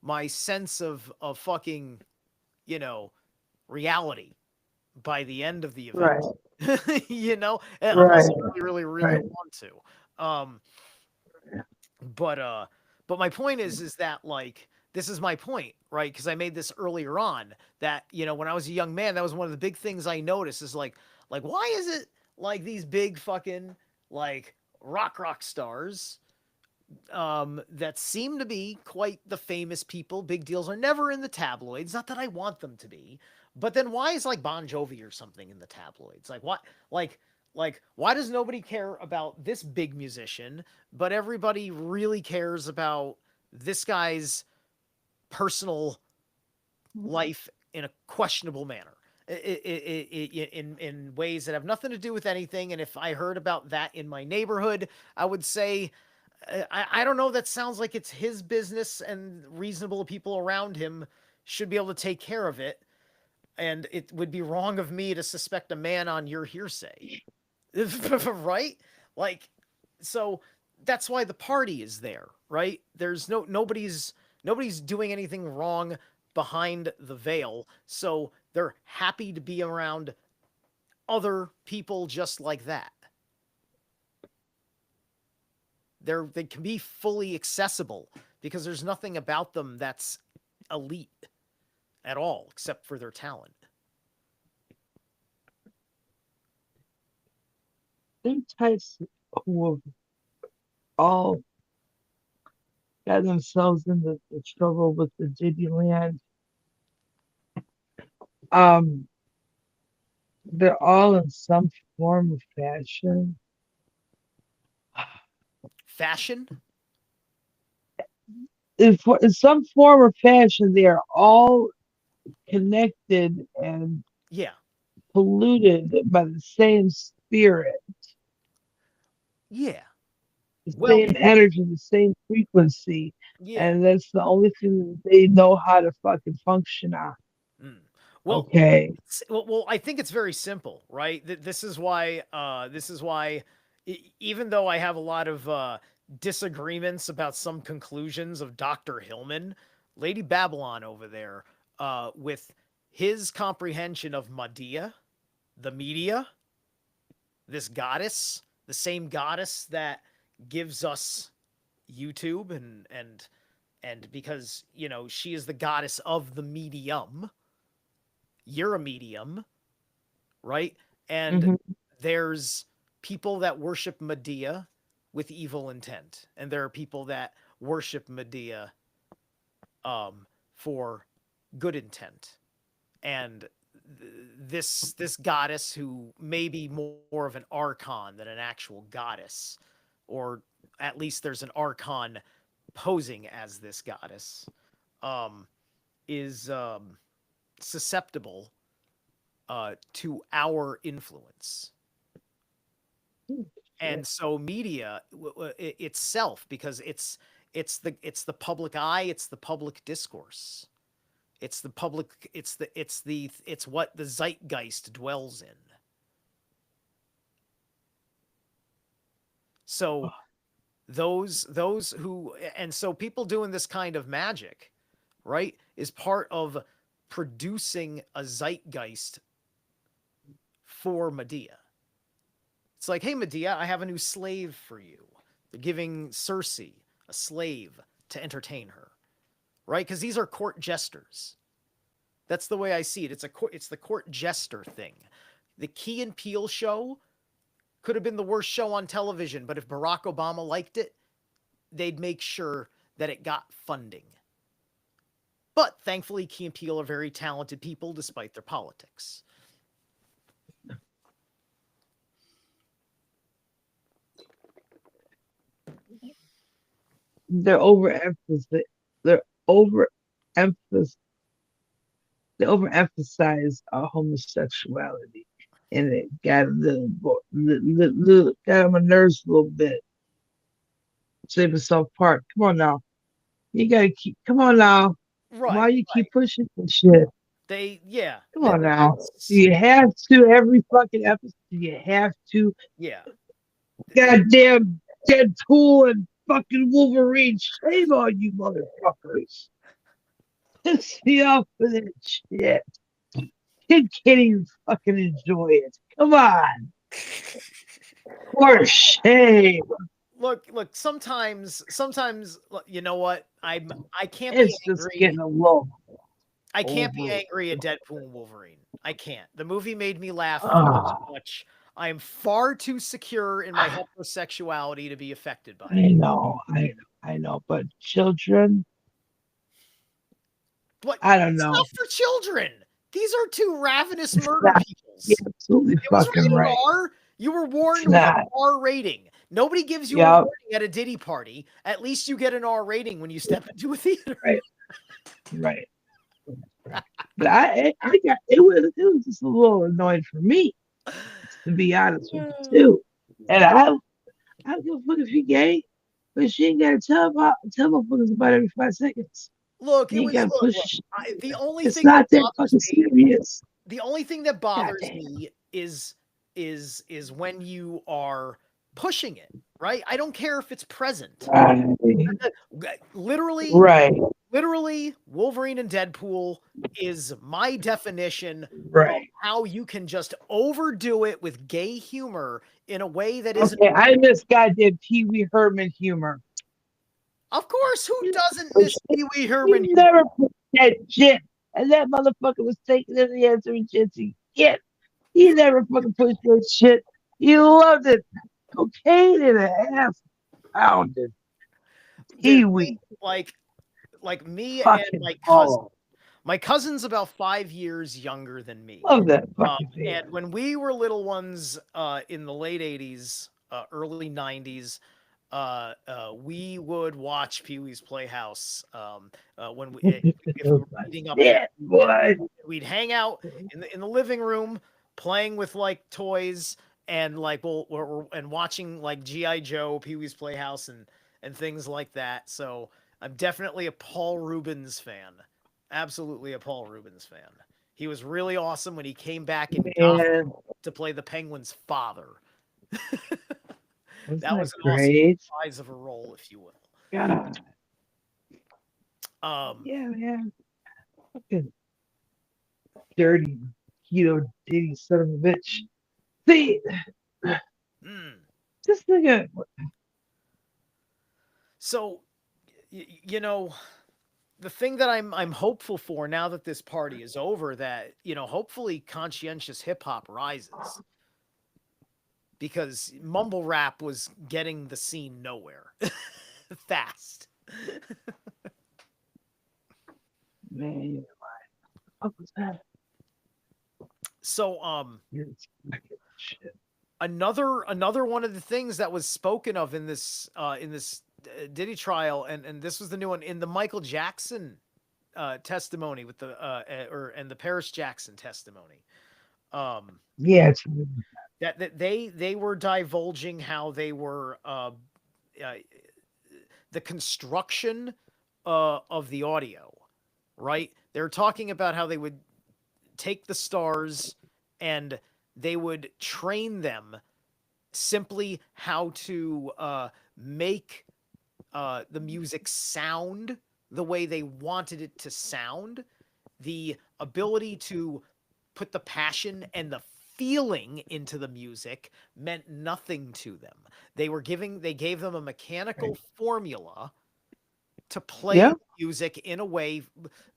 my sense of fucking, you know, reality by the end of the right, event. Unless right, I really, really, really right. want to. But but my point is that like this is my point, right? Because I made this earlier on that when I was a young man, that was one of the big things I noticed is like why is it like these big fucking like rock stars that seem to be quite the famous people, big deals, are never in the tabloids. Not that I want them to be, but then why is like Bon Jovi or something in the tabloids? Like what? Like why does nobody care about this big musician, but everybody really cares about this guy's personal life in a questionable manner? In ways that have nothing to do with anything. And if I heard about that in my neighborhood, I would say I don't know. That sounds like it's his business, and reasonable people around him should be able to take care of it. And it would be wrong of me to suspect a man on your hearsay, right? Like, so that's why the party is there, right? There's nobody's doing anything wrong behind the veil, so they're happy to be around other people just like that. They can be fully accessible because there's nothing about them that's elite at all except for their talent. Them types who have all got themselves in the trouble with the Diddy land, um, they're all in some form of fashion. Fashion? In some form or fashion, they are all connected and Yeah. polluted by the same spirit, Yeah. the Well, same energy, the same frequency. yeah. And that's the only thing that they know how to fucking function on. Mm. Well, Okay. well, I think it's very simple, right? This is why. Even though I have a lot of disagreements about some conclusions of Doctor Hillman, Lady Babylon over there, with his comprehension of Medea, the media, this goddess, the same goddess that gives us YouTube and because she is the goddess of the medium. You're a medium, right? And Hmm. there's people that worship Medea with evil intent, and there are people that worship Medea for good intent. And this goddess, who may be more of an archon than an actual goddess, or at least there's an archon posing as this goddess, um, is susceptible to our influence. Shit. And so media itself, because it's the public eye, it's the public discourse, it's what the zeitgeist dwells in. So those who and so people doing this kind of magic, right, is part of producing a zeitgeist for Medea. It's like, hey Medea, I have a new slave for you. They're giving Circe a slave to entertain her, right? Because these are court jesters. That's the way I see it. It's the court jester thing. The Key and Peele show could have been the worst show on television, but if Barack Obama liked it, they'd make sure that it got funding. But thankfully, Key and Peele are very talented people despite their politics. They're overemphasis. They're overemphasis. They overemphasize homosexuality, and it got got on my nerves a little bit. Save yourself apart. Come on now, you gotta keep. Come on now, why Right. you keep pushing this shit? Yeah, Come on now. Do that's, you have to every fucking episode? Do you have to? yeah. Goddamn Deadpool and fucking Wolverine. Shame on you, motherfuckers. Piss me off with that shit. Kid can't even fucking enjoy it. Come on. For shame. Look, sometimes you know what? I can't be It's just angry. getting a little I can't be over. angry at Deadpool and Wolverine. I can't. The movie made me laugh far too Ah, much. I am far too secure in my heterosexuality to be affected by I it. know, I know, I know. But children, What? I don't It's not know. for children. These are two ravenous It's murder not. You're peoples. absolutely It was fucking rated right. R. You were It's warned with an not. R rating. Nobody gives you a Yeah, warning at a Diddy party. At least you get an R rating when you step into a theater. right, right, right. But I got it was just a little annoying for me, to be honest with you too. And I don't give a fuck if you gay, but she ain't gotta tell motherfuckers about every 5 seconds. Look, it You ain't was gotta look. push. The only It's thing that not that bothers fucking me, serious. the only thing that God bothers damn. me is when you are pushing it, right? I don't care if it's present. Right. Literally, Right. literally, Wolverine and Deadpool is my definition of Right. how you can just overdo it with gay humor in a way that isn't. Okay, I miss goddamn Pee Wee Herman humor. Of course, who You doesn't push miss it. Pee Wee Herman You humor? never put that shit. And that motherfucker was taking in the answer and shit. Yeah. He never fucking pushed that shit. He loved it. Cocaine in a half pounded. The Pee Wee. like me and Fucking my cousin. balls. My cousin's about 5 years younger than me. Love that fucking And man. when we were little ones in the late 80s, early 90s, we would watch Pee Wee's Playhouse when if we were eating up there. Shit, boy. We'd hang out in the living room playing with like toys and like and watching like GI Joe, Pee Wee's Playhouse, and things like that. So I'm definitely a Paul Rubens fan. Absolutely a Paul Rubens fan. He was really awesome when he came back in Gotham Man, to play the Penguin's father. wasn't That that was an awesome great? size of a role, if you will. God. Um, Yeah, man. Fucking dirty keto ditty son of a bitch. See, mm. this nigga. So, you know, the thing that I'm hopeful for now that this party is over, that hopefully conscientious hip hop rises because mumble rap was getting the scene nowhere fast. Man, what was that? So, Shit. another one of the things that was spoken of in this Diddy trial, and this was the new one in the Michael Jackson testimony with the and the Paris Jackson testimony. Yeah, it's That they were divulging how they were uh, the construction of the audio, right? They're talking about how they would take the stars and they would train them simply how to make the music sound the way they wanted it to sound, the ability to put the passion and the feeling into the music meant nothing to them. They gave them a mechanical formula to play yeah. music in a way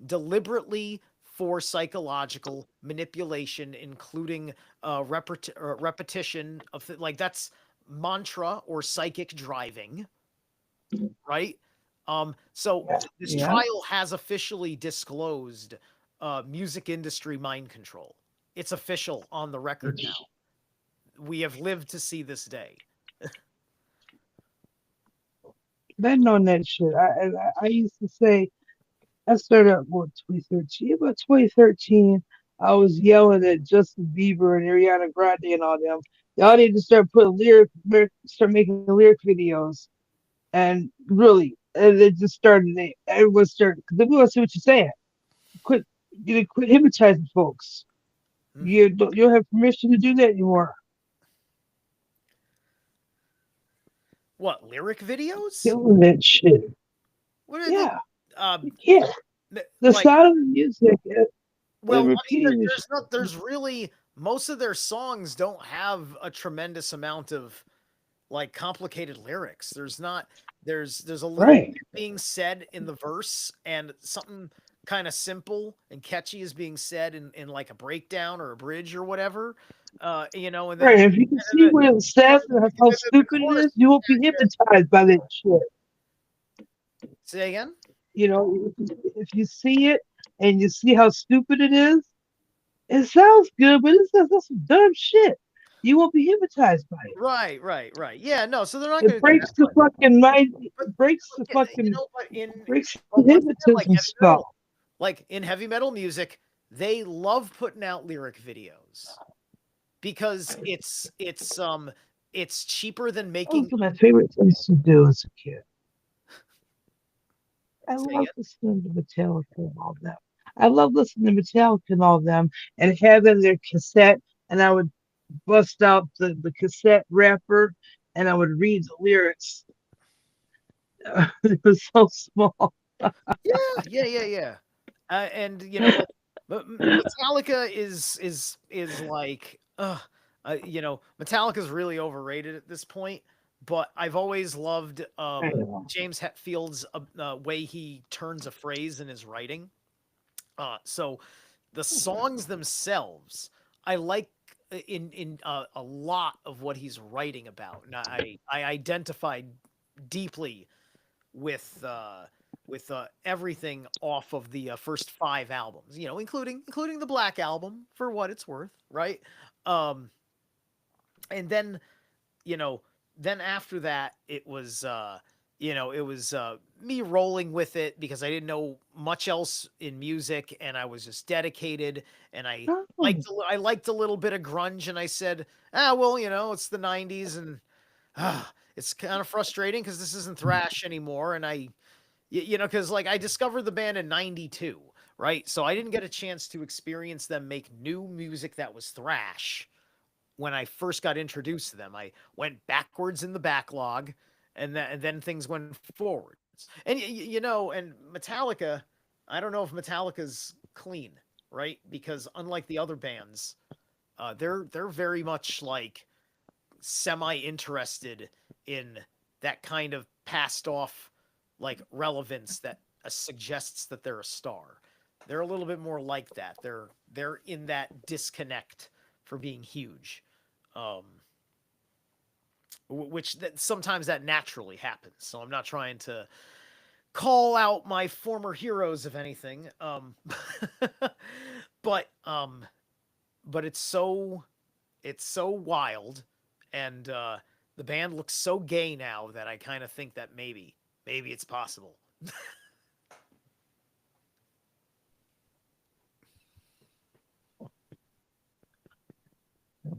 deliberately for psychological manipulation, including repetition like that's mantra or psychic driving, right? So Yeah. this Yeah. trial has officially disclosed music industry mind control. It's official on the record now. We have lived to see this day. Been on that shit. I used to say I started out what 2013. About 2013, I was yelling at Justin Bieber and Ariana Grande and all them. Y'all need to start putting start making lyric videos. And really, and it just started. Everyone started because they want to see what you're saying. Quit, quit hypnotizing folks. Mm. You don't have permission to do that anymore. What, lyric videos? Killing that shit. What are the Yeah, you um can't. The like? sound of the music and Well, I mean, repeating the shit. there's really most of their songs don't have a tremendous amount of like complicated lyrics. There's a little Right. bit being said in the verse and something kind of simple and catchy is being said in like a breakdown or a bridge or whatever. And then Right. If you can see the, what it says and how the stupid it chorus is, you won't be hypnotized by that shit. say again. If you see it and you see how stupid it is, it sounds good, but that's some dumb shit. You won't be hypnotized by it. Right, right, right. Yeah, no, so they're not It going to do that. breaks the fucking mind. But It breaks the look at fucking but breaks the but once again, like hypnotism heavy metal, spell. like in heavy metal music, they love putting out lyric videos because it's cheaper than Those making are my favorite things to do as a kid. I say love again. listening to Metallica and all them. I love listening to Metallica and all them and having their cassette, and I would bust out the cassette wrapper and I would read the lyrics. It was so small. Yeah, yeah, yeah, yeah. And Metallica is like, Metallica's really overrated at this point. But I've always loved I know. James Hetfield's way he turns a phrase in his writing. So the songs themselves, I like in a lot of what he's writing about, and I identified deeply with everything off of the first five albums, including the Black Album for what it's worth, right? Um, and then you know, then after that, it was me rolling with it because I didn't know much else in music, and I was just dedicated, and Oh, I liked a little bit of grunge, and I said, well, it's the '90s, and it's kind of frustrating because this isn't thrash anymore, and because like I discovered the band in '92, right? So I didn't get a chance to experience them make new music that was thrash when I first got introduced to them. I went backwards in the backlog, and then things went forwards. And Metallica, I don't know if Metallica's clean, right? Because unlike the other bands, they're very much like semi interested in that kind of passed off like relevance that suggests that they're a star. They're a little bit more like that. They're in that disconnect for being huge, um, which sometimes that naturally happens. So I'm not trying to call out my former heroes of anything, but it's so wild, and the band looks so gay now that I kind of think that maybe it's possible.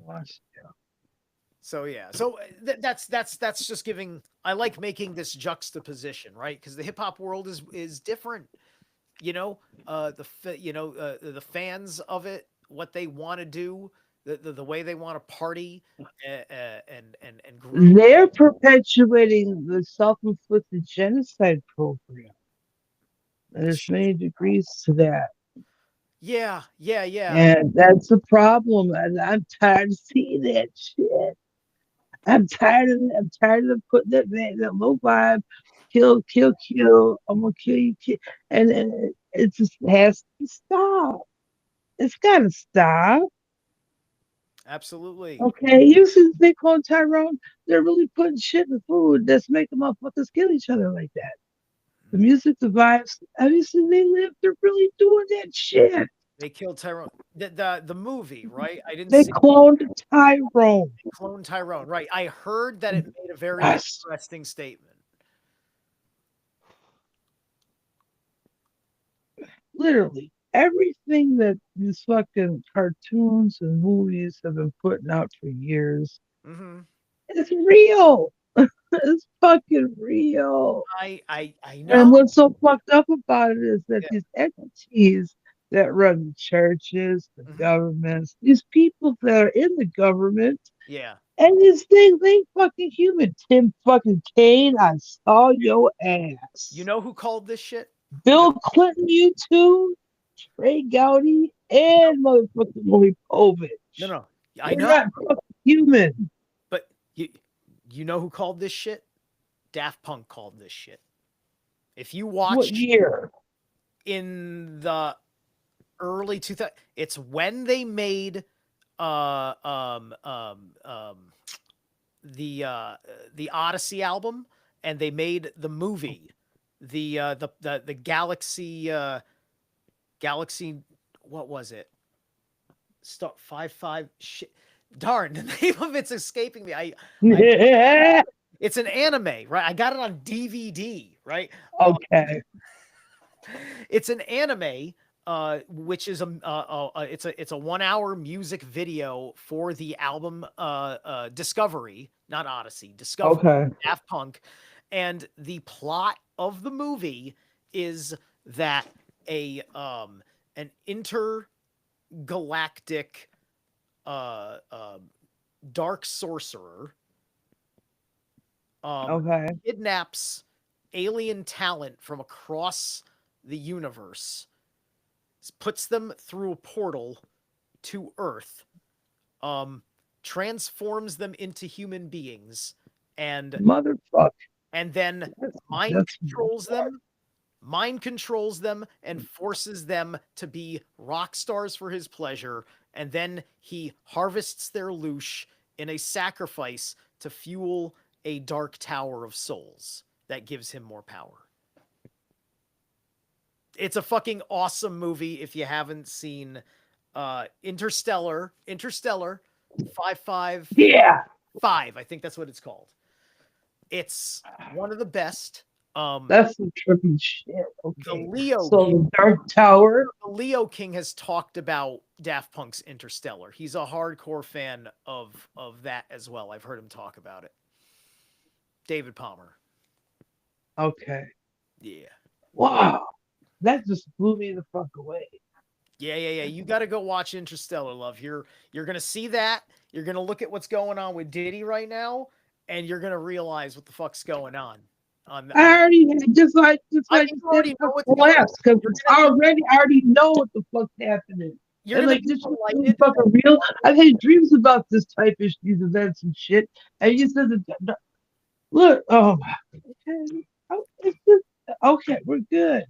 gosh. So yeah, so that's just giving. I like making this juxtaposition, right? Because the hip hop world is different. The fans of it, what they want to do, the way they want to party, and groove. They're perpetuating the self-inflicted genocide program. And there's many degrees to that. Yeah, yeah, yeah. And that's a problem. And I'm tired of seeing that shit. I'm tired of them putting that low vibe, kill, kill, kill. I'm gonna kill you, kill. And it just has to stop. It's gotta stop. Absolutely. Okay, you see the thing called Tyrone? They're really putting shit in the food that's making motherfuckers kill each other like that. The music, the vibes, everything they live, they're really doing that shit. They killed Tyrone. The movie, right? I didn't They see cloned Tyrone. Clone Tyrone. Right. I heard that it made a very Yes, interesting statement. literally. Everything that these fucking cartoons and movies have been putting out for years Hmm. is real. It's fucking real. I know. And what's so fucked up about it is that Yeah. these entities that run the churches, the Hmm. governments, these people that are in the government, Yeah. and these things ain't fucking human. Tim fucking Kane, I saw your You ass. know who called this shit? You know. Bill Clinton, you too. Trey Gowdy, and motherfucking Maury No, Povich. no. I They're know. not fucking human. But you know who called this shit? Daft Punk called this shit. If you What watch year? in the early 2000, it's when they made uh um um um the Odyssey album, and they made the movie, the Galaxy, what was it? Start 5 shit. Darn, the name of it's escaping me. I Yeah. It's an anime, right? I got it on DVD, right? Okay. It's an anime, which is it's a 1 hour music video for the album Discovery, not Odyssey, Discovery, Okay. Daft Punk, and the plot of the movie is that a an intergalactic uh, uh, dark sorcerer Okay. kidnaps alien talent from across the universe, puts them through a portal to Earth, um, transforms them into human beings, and Motherfucker. then That's, mind that's controls them, and forces them to be rock stars for his pleasure, and then he harvests their loosh in a sacrifice to fuel a dark tower of souls that gives him more power. It's a fucking awesome movie if you haven't seen Interstellar 555, yeah. I think that's what it's called. It's one of the best. Um That's some trippy shit. the Okay. Leo So King, the Dark Tower. has talked about Daft Punk's Interstellar. He's a hardcore fan of that as well. I've heard him talk about it. David Palmer. Okay. Yeah. Wow. That just blew me the fuck away. Yeah. You got to go watch Interstellar, love. You're gonna see that. You're gonna look at what's going on with Diddy right now, and you're gonna realize what the fuck's going on. On I already had just like you you said, already know fuck what's going on. collapse because You're it's gonna already I already know what the fuck's happening. And be like this shit really delighted. fucking real. I've had dreams about this type of these events and shit. And you said that look, okay, it's just, okay, we're good.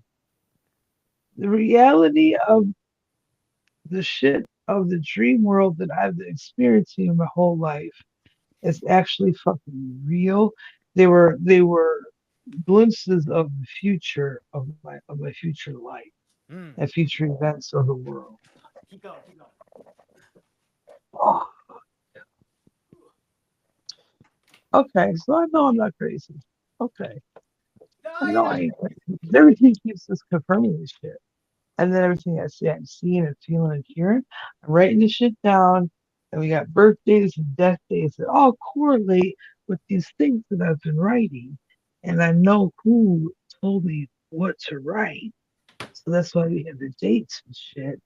The reality of the shit of the dream world that I've been experiencing my whole life is actually fucking real. They were glimpses of the future of my future life Mm. and future events of the world. Keep going. Keep going. Oh, okay, so I know I'm not crazy. Okay, No, I you know know. I ain't crazy. Everything keeps just confirming this shit. And then everything I see, I'm seeing and feeling and hearing, I'm writing this shit down. And we got birthdays and death days that all correlate with these things that I've been writing. And I know who told me what to write. So that's why we have the dates and shit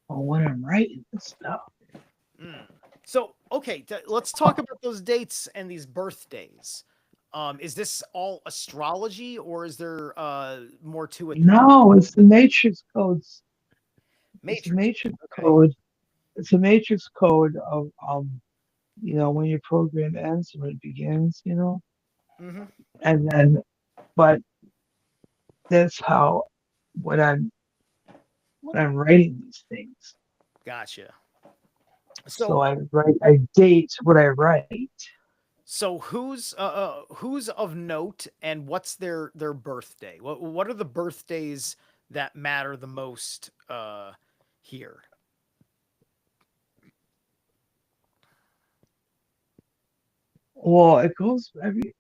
on when I'm writing this stuff. Mm. So, okay, let's talk about those dates and these birthdays. Is this all astrology, or is there more to it than that? No, it's the matrix codes. It's a Matrix. matrix Okay. code. It's a matrix code of when your program ends and when it begins, Mm-hmm. and then but that's how when I'm writing these things. Gotcha. So So, I date what I write. So who's of note, and what's their birthday? What are the birthdays that matter the most here? Well, it goes every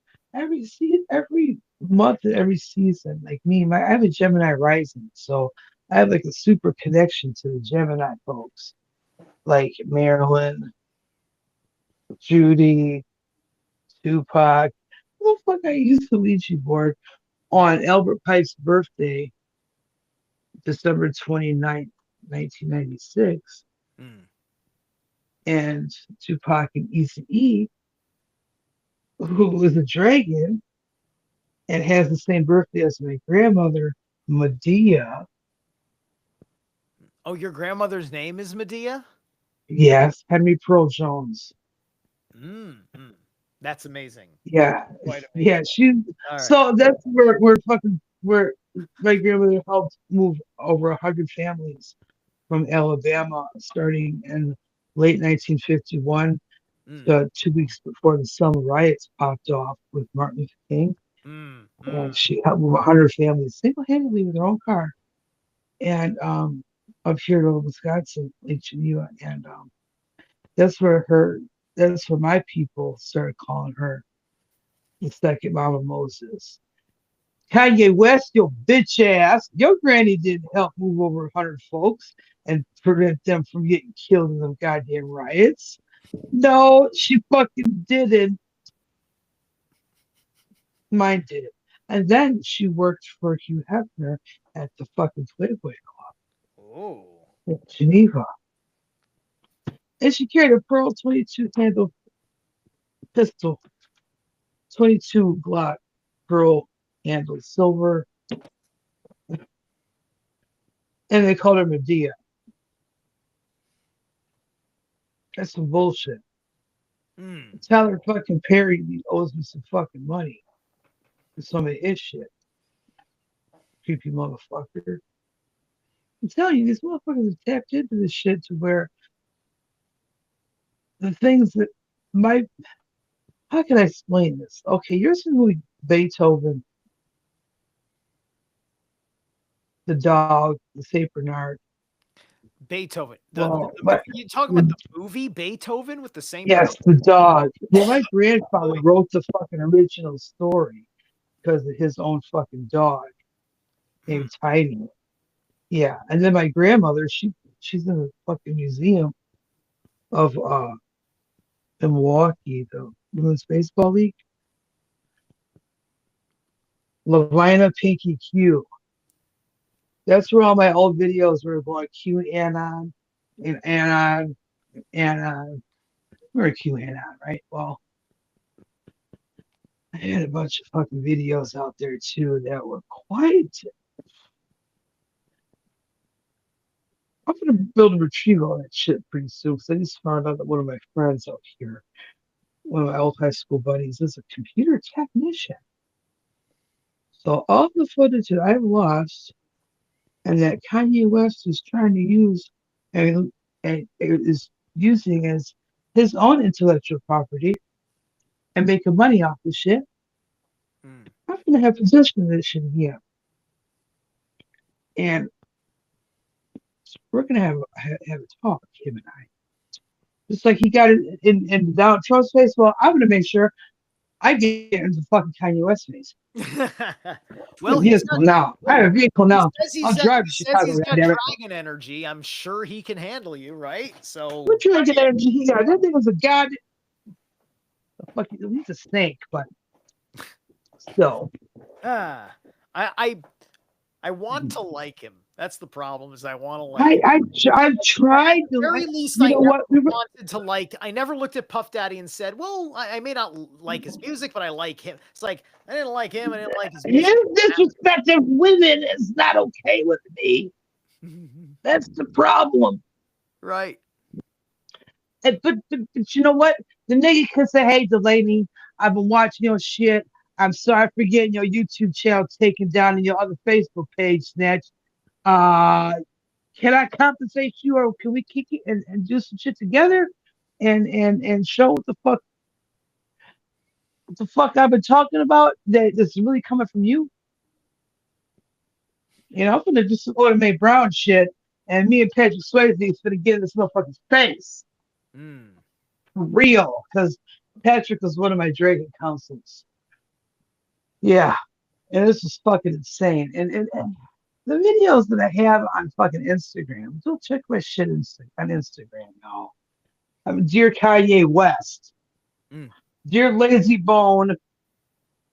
month and every season. Like me, I have a Gemini rising, so I have like a super connection to the Gemini folks, like Marilyn, Judy, Tupac. What the fuck I used to Ouija board on Albert Pike's birthday, December 29th, 1996, Mm. and Tupac and E, who is a dragon and has the same birthday as my grandmother, Medea. Oh, your grandmother's name is Medea? Yes, Henry Pearl Jones. Mm. That's amazing. Yeah, Quite yeah. amazing. She. All right. So that's where my grandmother helped move over 100 families from Alabama, starting in late 1951 Mm. to 2 weeks before the summer riots popped off with Martin Luther King. And Mm. she helped move 100 families single-handedly with her own car, and up here to Wisconsin, Lake Geneva, and that's where her. That's where my people started calling her the second Mama Moses. Kanye West, your bitch ass. Your granny didn't help move over 100 folks and prevent them from getting killed in them goddamn riots. No, she fucking didn't. Mine did it. And then she worked for Hugh Hefner at the fucking Playboy Oh. in Geneva. And she carried a Pearl 22 handle pistol, 22 Glock Pearl handle silver, and they called her Medea. That's some bullshit. Mm. Tyler fucking Perry owes me some fucking money for some of his shit. Creepy motherfucker. I'm telling you, these motherfuckers have tapped into this shit to where the things that my how can I explain this? Okay, here's the movie Beethoven, the dog, the Saint Bernard. Beethoven. Well, You talking about the movie Beethoven with the Saint yes, Bernard? the dog. Well, my grandfather Boy. wrote the fucking original story because of his own fucking dog Hmm. named Tiny. Yeah, and then my grandmother, she's in the fucking museum of in Milwaukee, the Women's Baseball League. Lavina Pinky Q. That's where all my old videos were going Q Anon and Anon, Anon. We're Q Anon, right? Well, I had a bunch of fucking videos out there too that were quite. I'm gonna build a retrieval on that shit pretty soon because I just found out that one of my friends out here, one of my old high school buddies, is a computer technician. So all the footage that I've lost and that Kanye West is trying to use and, and is using as his own intellectual property and making money off the shit, Hmm. I'm gonna have possession of this shit again. And we're gonna have a talk, him and I. Just like he got it in Donald Trump's face. Well, I'm gonna make sure I get into fucking Kanye West face. Well, Vehicle he's got. now. I have a vehicle now. I'll drive to He says Chicago, he's got goddammit. dragon energy. I'm sure he can handle you, right? So, What dragon energy he got? That thing was a god. Fucking, he's a snake, but still. ah, I I I want to like him. That's the problem. Is I want to like I him. I I've tried to Very like. least, You I know never what? wanted to like. I never looked at Puff Daddy and said, "Well, I may not like his music, but I like him." It's like I didn't like him. I didn't like his music. His disrespect of women is not okay with me. That's the problem. Right. But you know what? The nigga can say, "Hey, Delaney, I've been watching your shit. I'm sorry for getting your YouTube channel taken down and your other Facebook page snatched. Uh, can I compensate you, or can we kick it and do some shit together, and show what the fuck what the fuck I've been talking about that's really coming from you. You know, I'm gonna do some automate Brown shit, and me and Patrick Swayze is gonna get in this motherfucker's face Mm. for real, because Patrick was one of my Dragon counsels. Yeah, and this is fucking insane. And the videos that I have on fucking Instagram, don't check my shit on Instagram, y'all. I mean, dear Kanye West, Mm. dear Lazy Bone.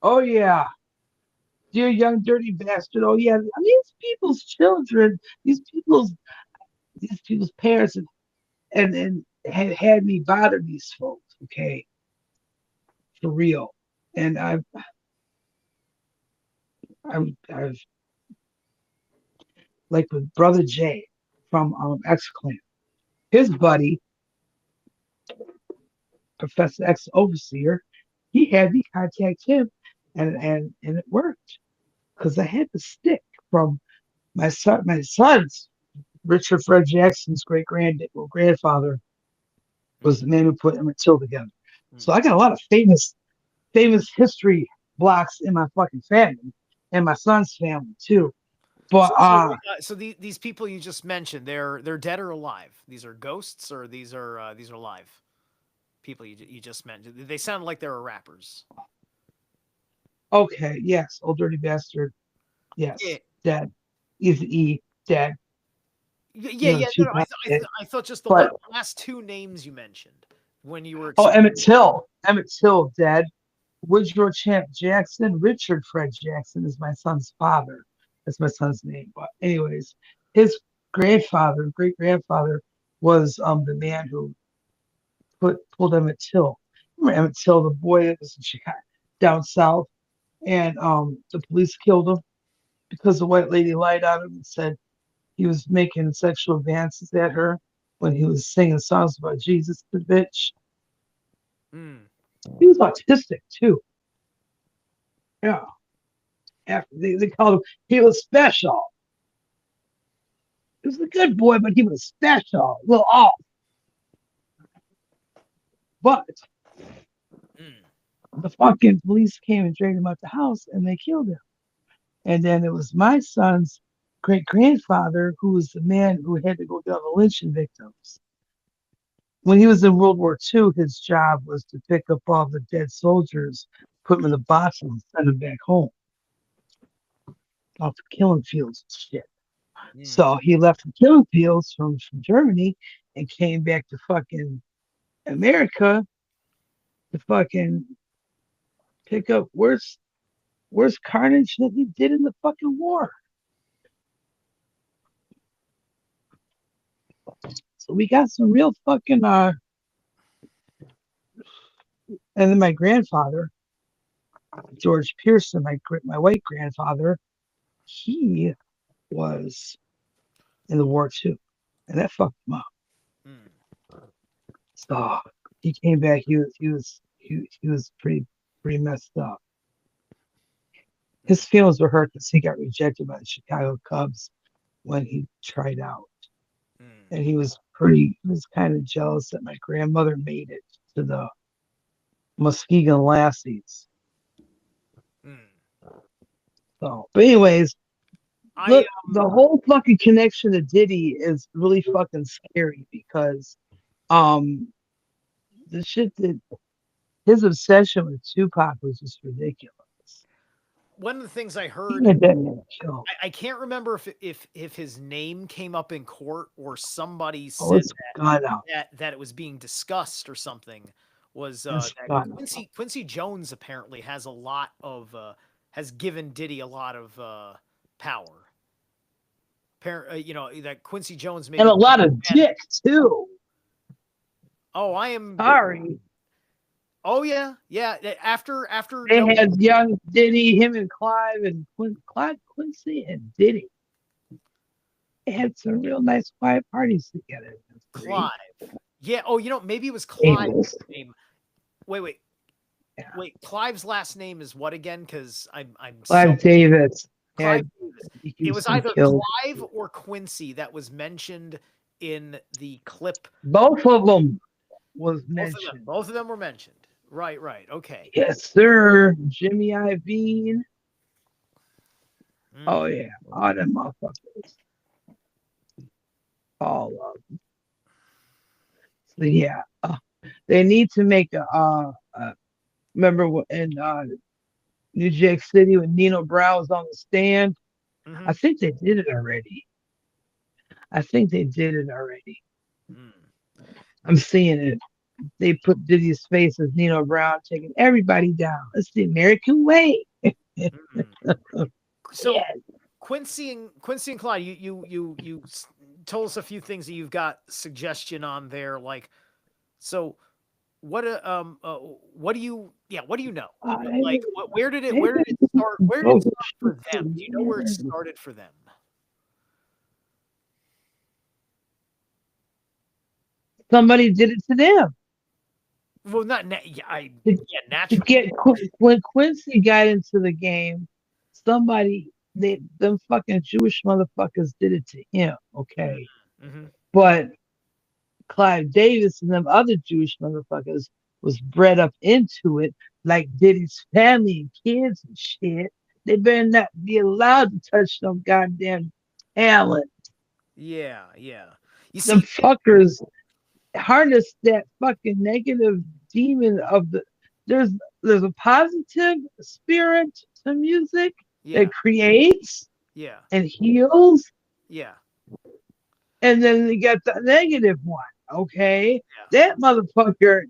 Oh yeah, dear young dirty bastard. Oh yeah, I mean, these people's children, these people's parents, and had me bother these folks. Okay, for real. And I've like with Brother Jay from X Clan, his buddy Professor X Overseer, he had me contact him, and it worked because I had the stick from my son's Richard Fred Jackson's grandfather was Mm. the man who put Emmett Till together. Mm. So I got a lot of famous history blocks in my fucking family and my son's family too. But So these people you just mentioned, they're dead or alive? These are ghosts, or these are live people you just mentioned? They sound like they were rappers. okay, yes, old dirty bastard, Yeah, yes, dead, Easy E, dead, yeah, you know, yeah. No, no, Tupac dead. I thought just the But last two names you mentioned when you were oh, explaining. Emmett Till dead. Woodrow Champ Jackson, Richard Fred Jackson is my son's father. That's my son's name. But anyways, his grandfather, great grandfather, was the man who pulled Emmett Till. Remember Emmett Till, the boy that was in Chicago, down south, and the police killed him because the white lady lied on him and said he was making sexual advances at her when he was singing songs about Jesus, the bitch. Mm. He was autistic too. Yeah. After they called him, he was special. He was a good boy, but he was special, a little off. But Mm. the fucking police came and dragged him out the house and they killed him. And then it was my son's great grandfather who was the man who had to go get all the lynching victims. When he was in World War II, his job was to pick up all the dead soldiers, put them in the boxes, and send them back home off the killing fields and shit. Mm. So he left the killing fields from Germany and came back to fucking America to fucking pick up worse carnage than he did in the fucking war. So we got some real fucking and then my grandfather, George Pearson, my white grandfather, he was in the war too. And that fucked him up. Mm. So he came back, he was pretty messed up. Mm. His feelings were hurt because he got rejected by the Chicago Cubs when he tried out. Mm. And he was kind of jealous that my grandmother made it to the Muskegon Lassies. Mm. So, but anyways, I look, the whole fucking connection to Diddy is really fucking scary because um the shit that his obsession with Tupac was just ridiculous. One of the things I He heard, had that man killed. I can't remember if his name came up in court or somebody Oh, said it's gone out. that it was being discussed or something, was It's that gone out. Quincy Jones apparently has a lot of has given Diddy a lot of power. You know that Quincy Jones And a maybe. lot of dick too. Oh, I am. Sorry. Oh yeah, yeah. After They no. had young Diddy, him and Clive and Clive Quincy and Diddy. They had some real nice quiet parties together. That's Clive. great. Yeah. Oh, you know, maybe it was Clive's Davis. name. Wait, wait, Yeah. wait. Clive's last name is what again? Because I'm so Clive Davis Clive had Davis. It was Houston either killed. Clive or Quincy that was mentioned in the clip. Both of them was Both of them. mentioned. Both of them were mentioned. Right. Okay. Yes, sir. Jimmy Iovine. Oh Mm. yeah, all them motherfuckers, all of them. So yeah, they need to make remember in New Jack City when Nino Brown was on the stand? I Mm-hmm. think they did it already. I think they did it already. Mm. I'm seeing it. They put Diddy's face as Nino Brown taking everybody down. It's the American way. Mm. So Yeah. Quincy and Clyde, told us a few things that you've got suggestion on there. Like, so what do you what do you know? Like, They where did it start? Where did it go start for them? Do you know where it yeah. started for them? Somebody did it to them. Well, not To, to naturally. get when Quincy got into the game, somebody them fucking Jewish motherfuckers did it to him. Okay, Mm-hmm. but Clive Davis and them other Jewish motherfuckers was bred up into it, like Diddy's family and kids and shit. They better not be allowed to touch no goddamn talent. Yeah. You Them see, fuckers harness that fucking negative demon of the there's there's a positive spirit to music yeah, that creates yeah, and heals, yeah, and then you got the negative one. Okay, yeah. that motherfucker.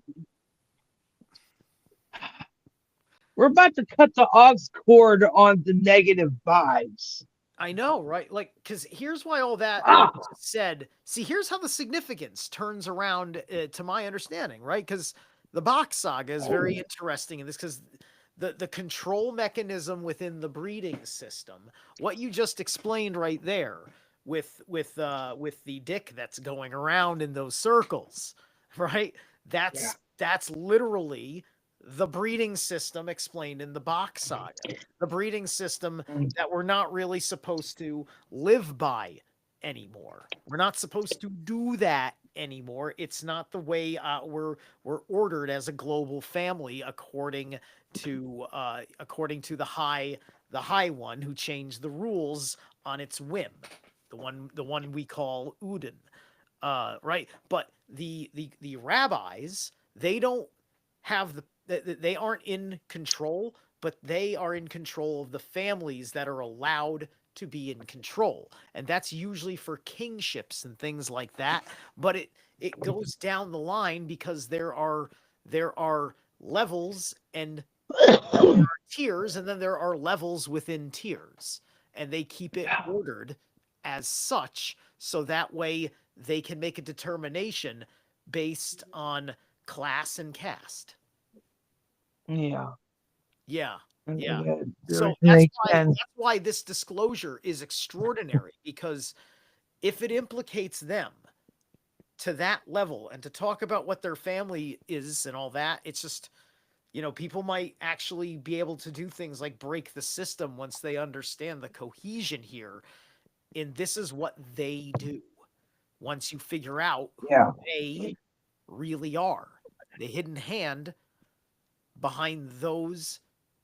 We're about to cut the aux cord on the negative vibes. I know, right? Like, because here's why all that you Ah, just said. See, here's how the significance turns around to my understanding, right? Because the Bach saga is very interesting in this because the control mechanism within the breeding system, what you just explained right there, with the dick that's going around in those circles, right? yeah, That's literally the breeding system explained in the Bach saga. The breeding system that we're not really supposed to live by anymore. We're not supposed to do that anymore. It's not the way we're ordered as a global family according to the high one who changed the rules on its whim. The one we call Udin. Right? But the rabbis, they don't have they aren't in control, but they are in control of the families that are allowed to be in control. And that's usually for kingships and things like that. But it goes down the line because there are levels and tiers, and then there are levels within tiers. And they keep it yeah, ordered as such, so that way they can make a determination based on class and caste. yeah. Yeah, And yeah. they gotta do So everything they can. that's why this disclosure is extraordinary because if it implicates them to that level and to talk about what their family is and all that, it's just people might actually be able to do things like break the system once they understand the cohesion here. And this is what they do. Once you figure out who Yeah, they really are, the hidden hand behind those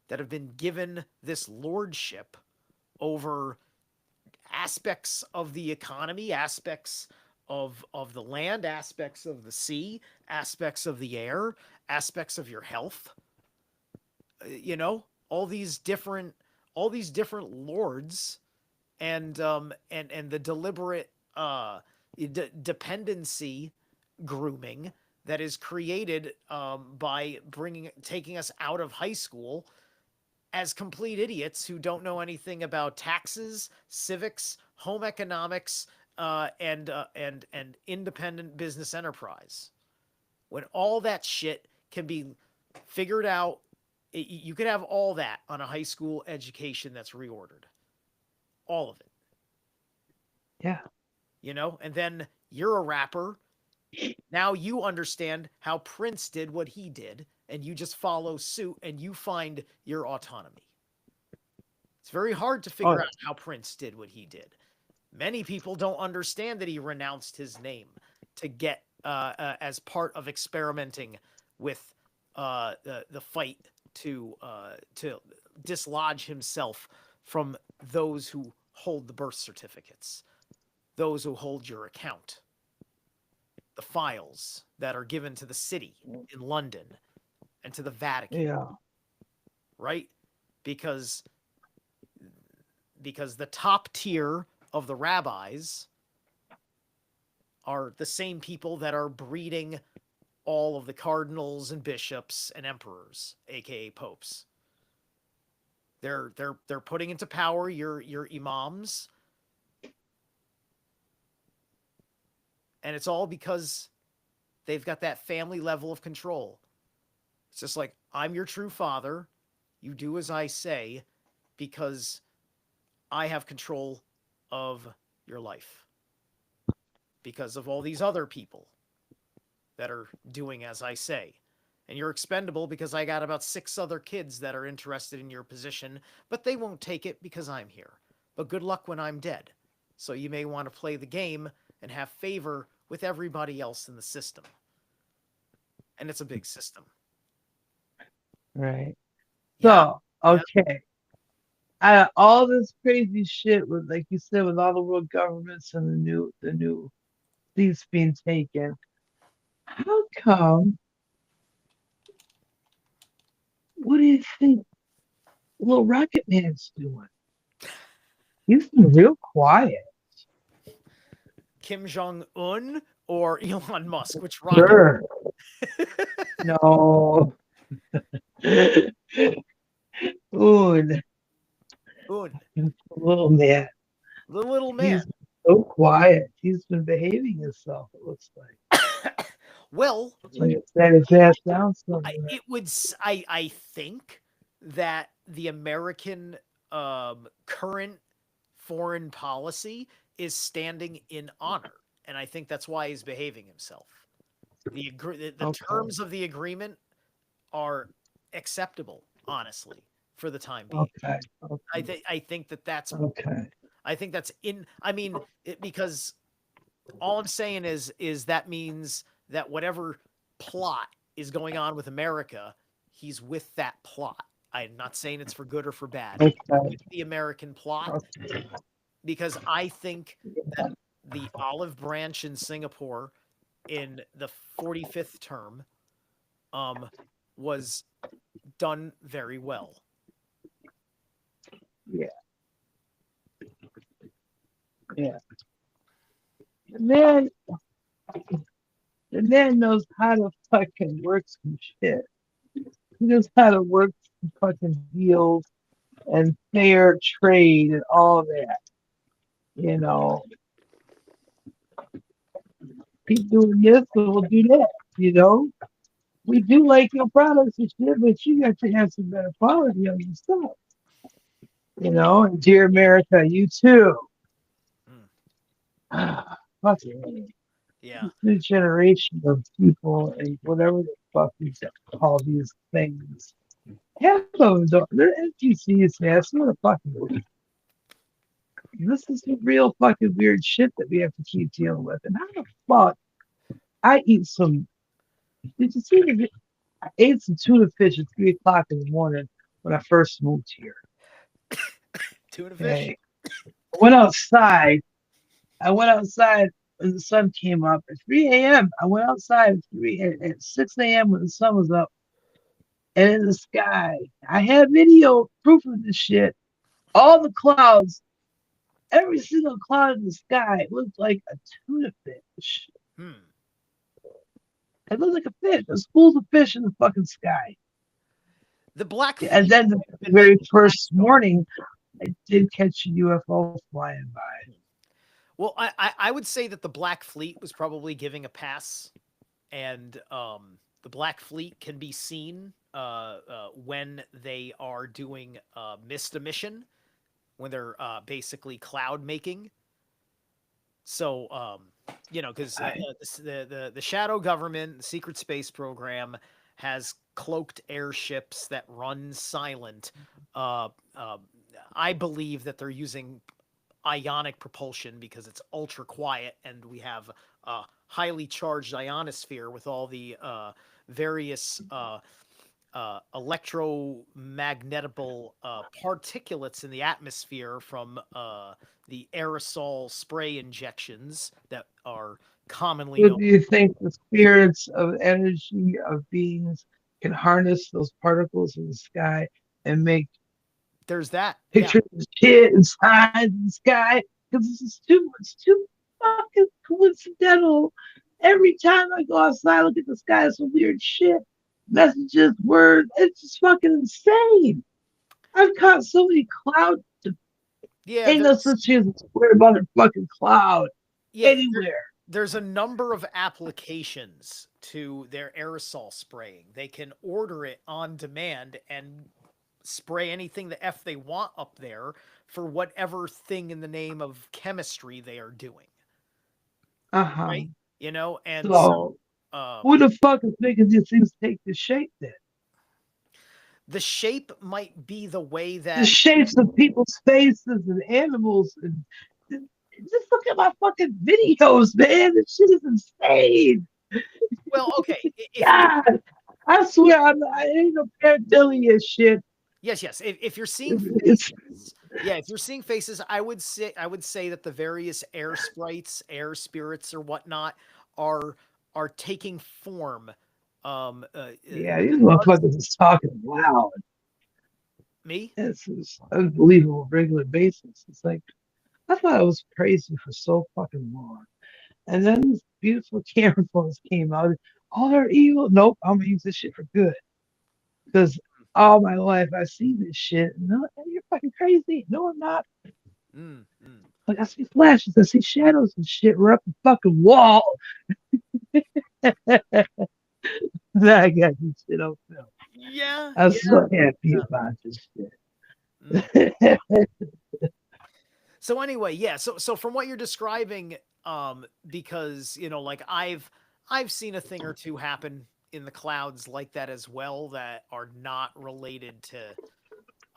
that have been given this lordship over aspects of the economy, aspects of the land, aspects of the sea, aspects of the air, aspects of your health. All these different lords and the deliberate dependency grooming that is created by bringing taking us out of high school as complete idiots who don't know anything about taxes, civics, home economics, and independent business enterprise. When all that shit can be figured out, you could have all that on a high school education that's reordered, all of it, yeah, and then you're a rapper. Now you understand how Prince did what he did, and you just follow suit and you find your autonomy. It's very hard to oh figure out how Prince did what he did. Many people don't understand that he renounced his name to get as part of experimenting with the fight to dislodge himself from those who hold the birth certificates, those who hold your account, the files that are given to the city in London and to the Vatican, Yeah. right? Because the top tier of the rabbis are the same people that are breeding all of the cardinals and bishops and emperors, aka popes. They're putting into power your imams, and it's all because they've got that family level of control. It's just like, I'm your true father, you do as I say, because I have control of your life. Because of all these other people that are doing as I say. And you're expendable because I got about 6 other kids that are interested in your position, but they won't take it because I'm here. But good luck when I'm dead. So you may want to play the game and have favor with everybody else in the system. And it's a big system. Right. Yeah. So, Yeah. okay. All this crazy shit with, like you said, with all the world governments and the new seats being taken. How come? What do you think little Rocket Man's doing? He's been real quiet. Kim Jong Un or Elon Musk? Which rocket? Sure. No. Ooh, Un. little man. The little man. He's so quiet. He's been behaving himself, it looks like. Well, Looks like it's sat his ass down somewhere. it would. I think that the American current foreign policy is standing in honor, and I think that's why he's behaving himself. The Okay. terms of the agreement are acceptable, honestly, for the time being. Okay. Okay. I think that that's Okay. I think that's in. I mean, because all I'm saying is that means that whatever plot is going on with America, he's with that plot. I'm not saying it's for good or for bad. He's Okay. with the American plot Okay. because I think that the olive branch in Singapore in the 45th term um, was done very well. Yeah. Yeah. The man, the man knows how to fucking work some shit. He knows how to work some fucking deals and fair trade and all that. You know, keep doing this and we'll do that. You know, we do like your products and shit, but you got to have some better quality on your stuff. You know, and dear America, you too. Mm, Ah, fucking yeah. new generation of people and whatever the fuck you call these things. Half of them don't. They're NPCs, man. It's not a fucking. This is some real fucking weird shit that we have to keep dealing with. And how the fuck I eat some? Did you see the? I ate some tuna fish at 3 o'clock in the morning when I first moved here. Tuna fish? Okay, I went outside. I went outside when the sun came up at 3 a.m. I went outside at 6 a.m. when the sun was up and in the sky. I had video proof of this shit. All the clouds, every single cloud in the sky looked like a tuna fish. Hmm. It looked like a fish. There's schools of fish in the fucking sky. The Black And Fleet then the have been very making first morning, I did catch a UFO flying by. well, I would say that the Black Fleet was probably giving a pass, and the Black Fleet can be seen when they are doing missed emission, when they're basically cloud making. So, because the shadow government, the secret space program, has cloaked airships that run silent. Uh, uh, I believe that they're using ionic propulsion because it's ultra quiet, and we have a highly charged ionosphere with all the various electromagnetable particulates in the atmosphere from the aerosol spray injections that are commonly So known. do you think the spirits of energy of beings can harness those particles in the sky and make There's that. Yeah. pictures of shit inside the sky? Because it's too fucking coincidental. Every time I go outside, look at the sky, some weird shit. Messages, words. It's just fucking insane. I've caught so many clouds. Yeah. Ain't no such thing as a square motherfucking cloud Yeah. anywhere. There's a number of applications to their aerosol spraying. They can order it on demand and spray anything the F they want up there for whatever thing in the name of chemistry they are doing. Uh-huh. Right? You know, and so So um, who the fuck is making these things take the shape then? the shape might be the way The that, shapes of people's faces and animals and just look at my fucking videos, man. This shit is insane. well, okay, if God, I swear I ain't no pareidolia shit. yes, yes, if you're seeing It's faces, yeah, if you're seeing faces, I would say that the various air sprites, air spirits, or whatnot are are taking form. yeah, these motherfuckers is talking loud. Me? It's just unbelievable regular basis. It's like I thought I was crazy for so fucking long. And then these beautiful camera phones came out. Oh, they're evil. Nope, I'm gonna use this shit for good. Because all my life I've seen this shit. No, you're fucking crazy. No, I'm not. Mm, mm. Like I see flashes, I see shadows and shit. We're up the fucking wall. Now I got this shit on film. Yeah, I'm yeah. so happy about this Mm. shit. So anyway, yeah. So from what you're describing, because like I've seen a thing or two happen in the clouds like that as well that are not related to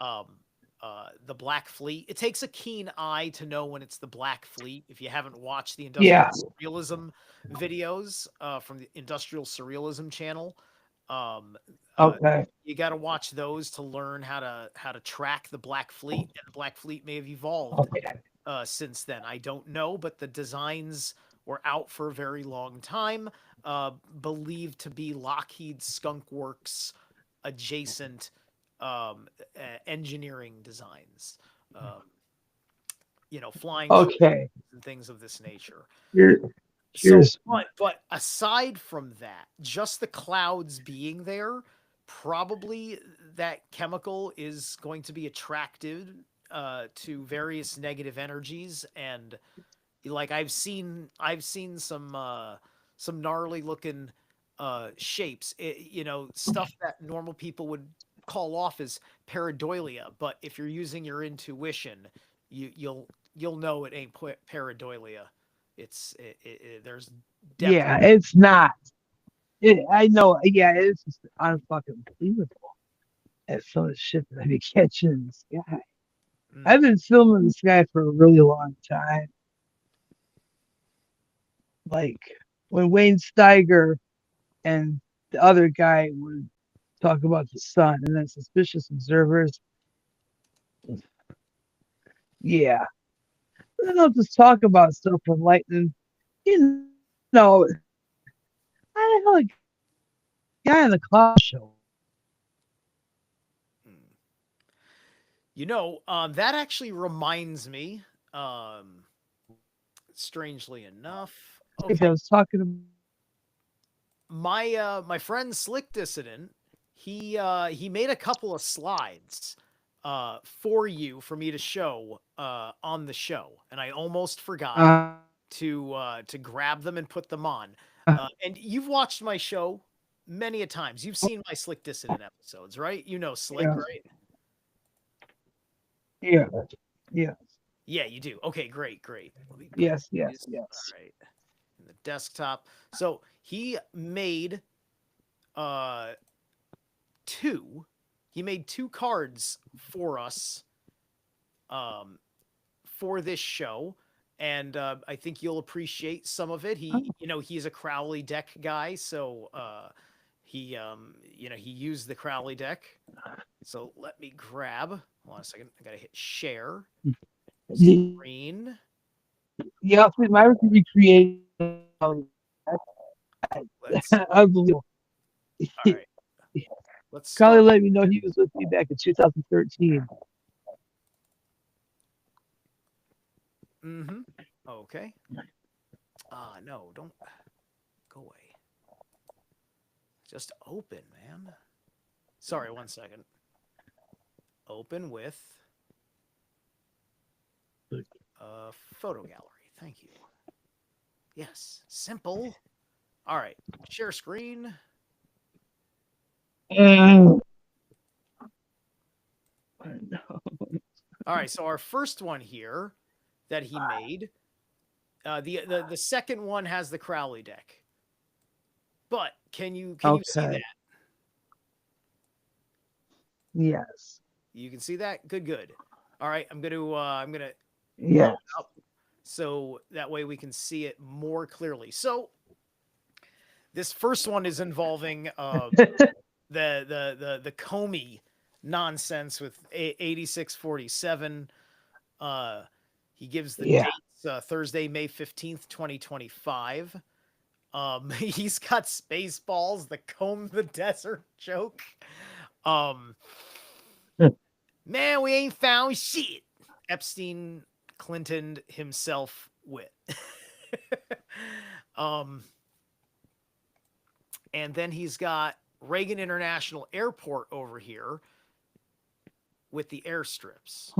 um the Black Fleet. It takes a keen eye to know when it's the Black Fleet. If you haven't watched the Industrial Yeah. Surrealism videos from the Industrial Surrealism channel, um, uh, Okay. you got to watch those to learn how to track the Black Fleet. And the Black Fleet may have evolved Okay. since then. I don't know, but the designs were out for a very long time, believed to be Lockheed Skunk Works adjacent engineering designs, um, flying fox Okay. and things of this nature. Here, So, here's but aside from that, just the clouds being there, probably that chemical is going to be attracted to various negative energies, and like I've seen some gnarly looking shapes, stuff that normal people would call off as pareidolia, but if you're using your intuition, you'll know it ain't pareidolia. There's definitely. yeah. It's not. I know. Yeah, it's just unfucking believable. That's some of the shit that I be catching in the sky. Mm, I've been filming the sky for a really long time. Like when Wayne Steiger and the other guy would talk about the sun and then suspicious observers. Yeah. Then they'll just talk about stuff with lightning. How the hell a guy in the cloud show? mm. That actually reminds me, um, strangely enough. If Okay, I was talking about my friend Slick Dissident, he made a couple of slides for you for me to show on the show, and I almost forgot to grab them and put them on. And you've watched my show many a times. You've seen my Slick Dissident episodes, right? You know Slick, yeah, right? yeah, yeah, Yeah, you do. Okay, great, great. Let me put yes, yes, these. yes. All right, in the desktop. So he made uh two. He made two cards for us um, for this show, and I think you'll appreciate some of it. Oh, He's a Crowley deck guy, so he used the Crowley deck. So let me grab. Hold on a second. I gotta hit share screen. Yeah, my recreate. Let's. Unbelievable. All right. Let's Carly start. let me know he was with me back in 2013. Mm-hmm. Okay. No, don't go away. Just open, man. Sorry, one second. Open with photo gallery. Thank you. Yes, simple. All right, share screen. Uh, All right, so our first one here that he made, the second one has the Crowley deck. But can you see that? okay. Yes. You can see that. Good, good. All right, I'm gonna blow Yes. it up so that way we can see it more clearly. So this first one is involving the Comey nonsense with 8647. Uh, he gives the Yeah. dates Thursday, May 15th, 2025. He's got Spaceballs, the comb the desert joke. Um, man, we ain't found shit. Epstein Clinton himself wit. um, and then he's got Reagan International Airport over here with the airstrips.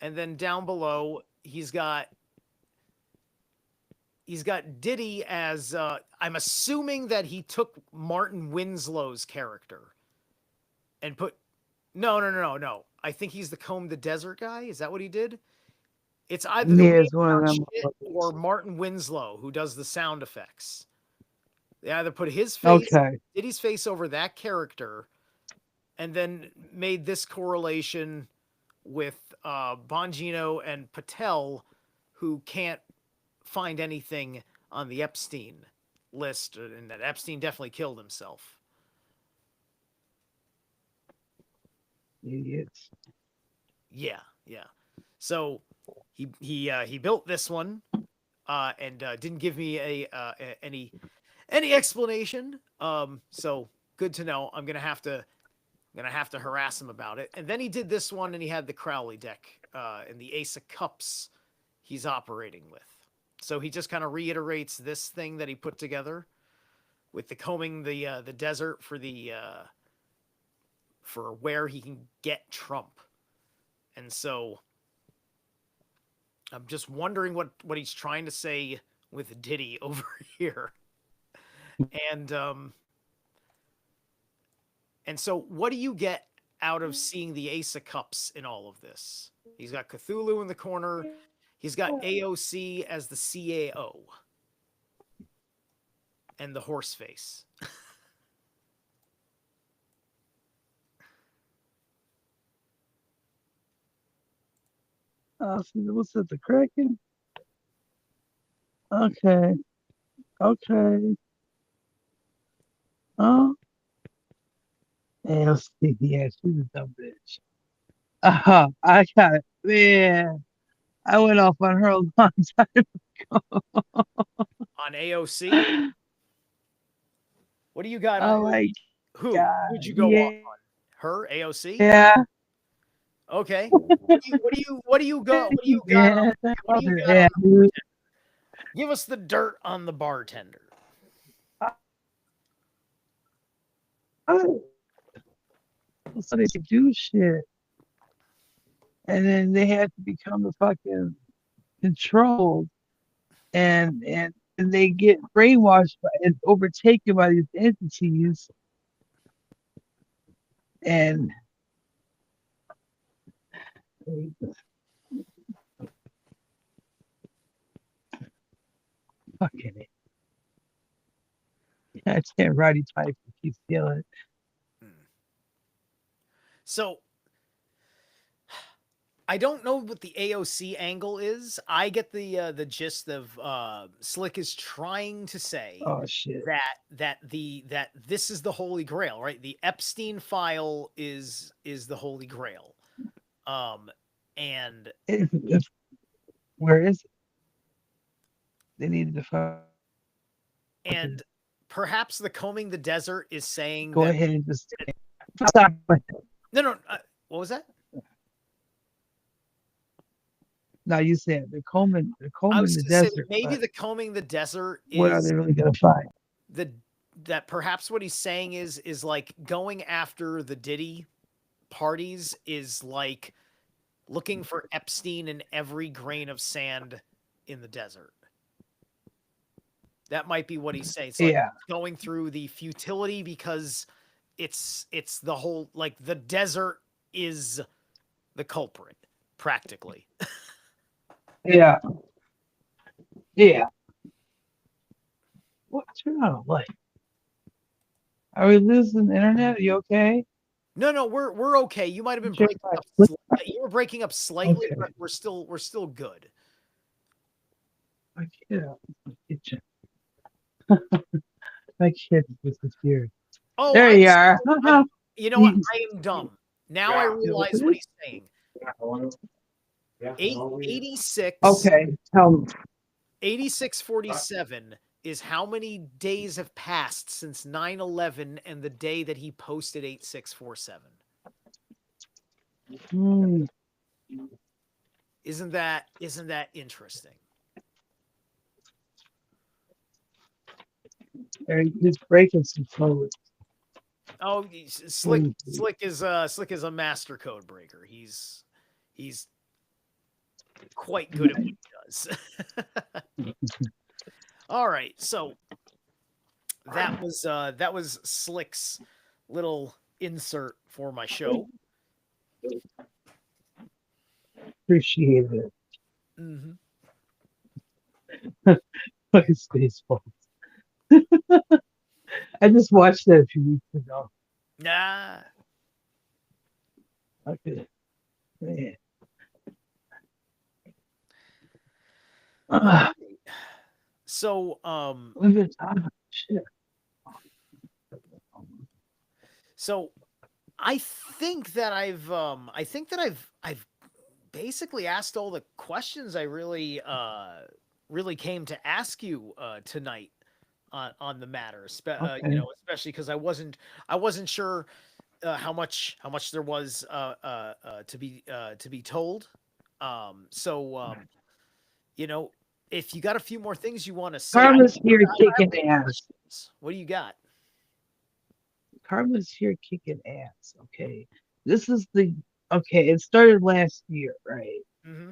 And then down below, he's got Diddy as I'm assuming that he took Martin Winslow's character and put no. I think he's the Comb the Desert guy. Is that what he did? It's either the Yeah, Reed it's one of them. or Martin Winslow who does the sound effects. They either put his face, Okay. Diddy's face over that character, and then made this correlation with Bongino and Patel, who can't find anything on the Epstein list, and that Epstein definitely killed himself. Idiots. Yeah, yeah. So he built this one and didn't give me any explanation. So good to know. I'm gonna have to harass him about it. And then he did this one, and he had the Crowley deck and the Ace of Cups he's operating with. So he just kind of reiterates this thing that he put together with the combing the desert for where he can get Trump. And so I'm just wondering what he's trying to say with Diddy over here. And and so what do you get out of seeing the Ace of Cups in all of this? He's got Cthulhu in the corner. He's got AOC as the CAO and the horse face. So what's that? The Kraken? Okay. Okay. Oh, and yeah, she's a dumb bitch. I got it. Man, I went off on her a long time ago. On AOC, what do you got on Oh my who'd God. you go off Yeah. on? Her AOC? Yeah. Okay. What do you got on Yeah. what do you got on Yeah, the dude. give us the dirt on the bartender. So they could do shit. And then they had to become the fucking controlled and they get brainwashed and overtaken by these entities and fucking it. I can't Roddy Piper keeps yelling. Hmm. So I don't know what the AOC angle is. I get the gist of Slick is trying to say Oh shit. that this is the Holy Grail, right? The Epstein file is the Holy Grail. Um and If, where is it? They needed to fucking and perhaps the combing the desert is go saying ahead that and just stop. no no what was that? Now you said they're I combing was the going to say that desert, maybe but the combing the desert what are is they really gonna find? the that perhaps what he's saying is like going after the Diddy parties is like looking for Epstein in every grain of sand in the desert. That might be what he's saying. It's like Yeah, going through the futility because it's the whole like the desert is the culprit practically. yeah, yeah. What? Turn on a light. Are we losing the internet? Are you okay? No, no, we're okay. You might have been Check breaking my up. flip. You were breaking up slightly, Okay. but we're still good. My kid out in the kitchen. My kid was here. Oh, There I'm you sorry. are. You know what? You, I am dumb. Now I you know what realize it what is? he's saying. 86 Okay, tell me. 8647 is how many days have passed since 9/11 and the day that he posted 8647. Hmm. Isn't that interesting? He's breaking some code. Oh, Let Slick me see. Slick is a master code breaker. He's quite good at what he does. All right, so that was Slick's little insert for my show. Appreciate it. Hmm. Like Spaceballs. I just watched that a few weeks ago. Nah. Okay. Man. All Ah, right. So look at time. Shit. so I think that I've basically asked all the questions I really came to ask you tonight on the matter. Okay. Especially because I wasn't sure how much there was to be told. So you know, if you got a few more things you want to say, Karma's here I have kicking more ass. questions. What do you got? Karma's here kicking ass. Okay. This is the okay. It started last year, right? Hmm.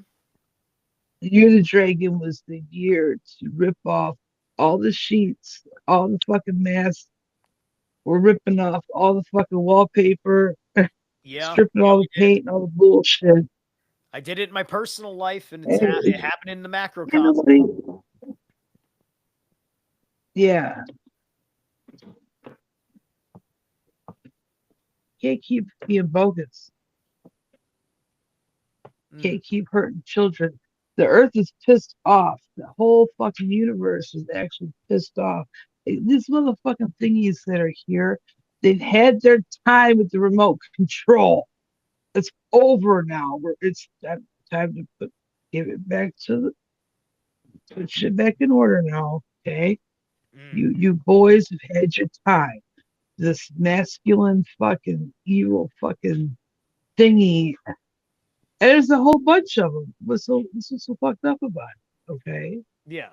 The year the dragon was the year to rip off all the sheets, all the fucking masks. We're ripping off all the fucking wallpaper, Yeah, stripping yeah, all we the did. paint and all the bullshit. I did it in my personal life, and it And happened in the macrocosm. nobody, yeah, can't keep being bogus. Mm, Can't keep hurting children. The earth is pissed off. The whole fucking universe is actually pissed off. These motherfucking thingies that are here, they've had their time with the remote control. It's over now. It's time to give it back to put shit back in order now. Okay, mm. you boys have had your time. This masculine fucking evil fucking thingy. And there's a whole bunch of them. What's so fucked up about it? Okay. Yeah,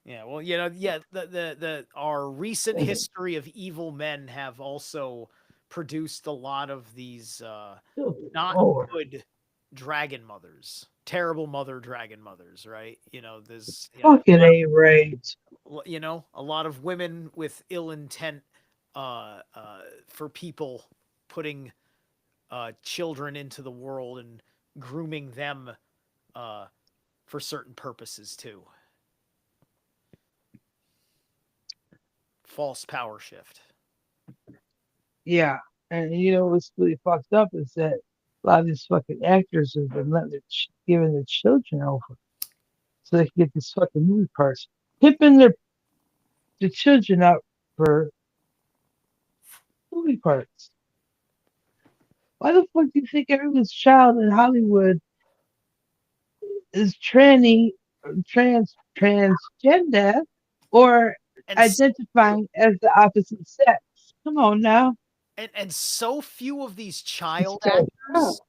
yeah. Well, yeah. The our recent history of evil men have also produced a lot of these not Lord. good dragon mothers, terrible mother dragon mothers, right? There's Fucking A right. a lot of women with ill intent for people putting children into the world and grooming them uh, for certain purposes too. False power shift. Yeah. And you know what's really fucked up is that A lot of these fucking actors have been letting giving their children over so they can get these fucking movie parts, pimping their children out for movie parts. Why the fuck do you think everyone's child in Hollywood is transgender, or And identifying as the opposite sex? Come on now. and so few of these It's child like, oh, actors,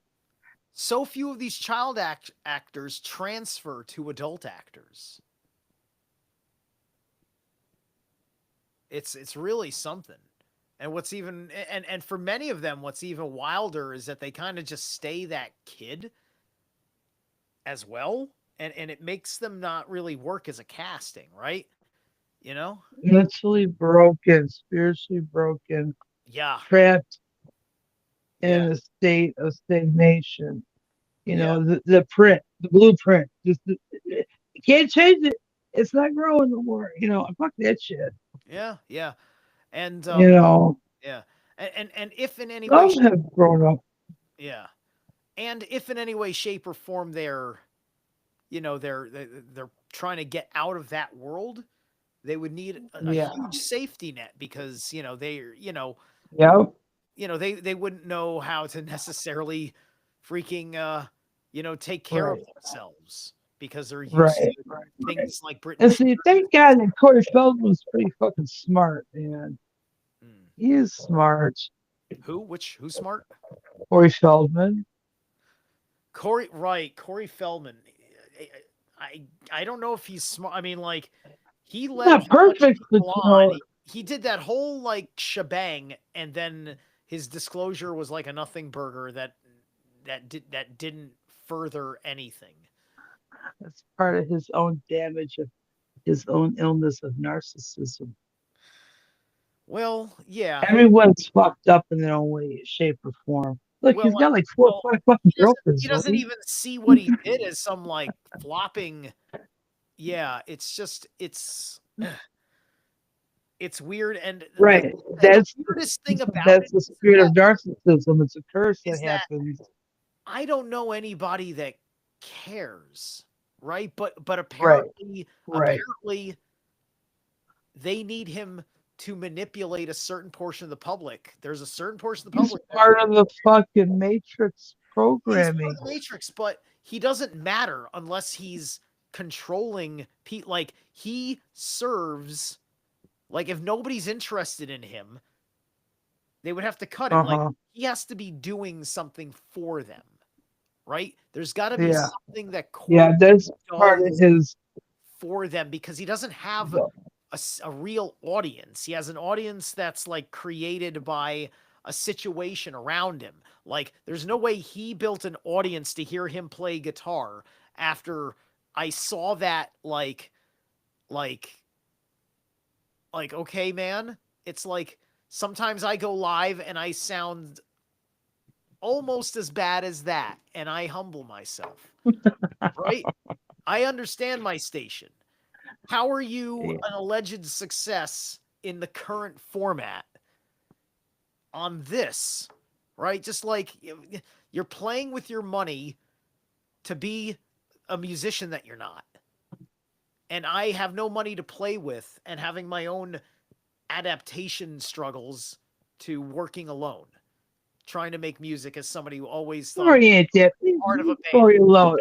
so few of these child actors transfer to adult actors. It's really something. And what's even and for many of them, what's even wilder is that they kind of just stay that kid as well, and it makes them not really work as a casting, right? You know? mentally broken, spiritually broken, Yeah, trapped yeah, in a state of stagnation. You yeah, know, the print, the blueprint, you can't change it. It's not growing no more. You know, fuck that shit. yeah, yeah, and You know, yeah, and if in any way, some have grown up. yeah, and if in any way, shape, or form you know, they're trying to get out of that world, they would need a Yeah. huge safety net because Yep. they wouldn't know how to necessarily freaking take care of Right. themselves because they're used Right. to things like Britney And Spears. see, thank God that Corey Feldman's pretty fucking smart, man. Mm. He is smart. Who's smart? Corey Feldman. Corey Feldman. I, I don't know if he's smart. I mean, like he He's led a not whole bunch of perfect, but people you on. know, He did that whole like shebang, and then his disclosure was like a nothing burger that didn't further anything. that's part of his own damage of his own illness of narcissism. Well, yeah. Everyone's fucked up in their own way, shape, or form. Look, Well, he's got like four well, or five fucking he girlfriends, don't doesn't he? even see what he did as some like flopping. Yeah, it's just it's weird, and Right. the weirdest thing about it That's the spirit of narcissism. It's a curse that is that happens. I don't know anybody that cares, right? But Right. apparently Right. apparently they need him to manipulate a certain portion of the public. There's a certain portion of the He's public that part of the fucking Matrix he's part programming. of the Matrix, but he doesn't matter unless he's controlling Pete. Like he serves. Like if nobody's interested in him, they would have to cut him. Uh Like huh. he has to be doing something for them, right? There's got to be Yeah. something that Yeah. Corey That's part of does his. for them because he doesn't have a real audience. He has an audience that's like created by a situation around him. Like there's no way he built an audience to hear him play guitar after I saw that like okay man, it's like sometimes I go live and I sound almost as bad as that and I humble myself, right? I understand my station. How are you Yeah. an alleged success in the current format on this? Right? Just like you're playing with your money to be a musician that you're not. And I have no money to play with and having my own adaptation struggles to working alone, trying to make music as somebody who always thought Corey ain't that. part of a Leave band. Corey alone.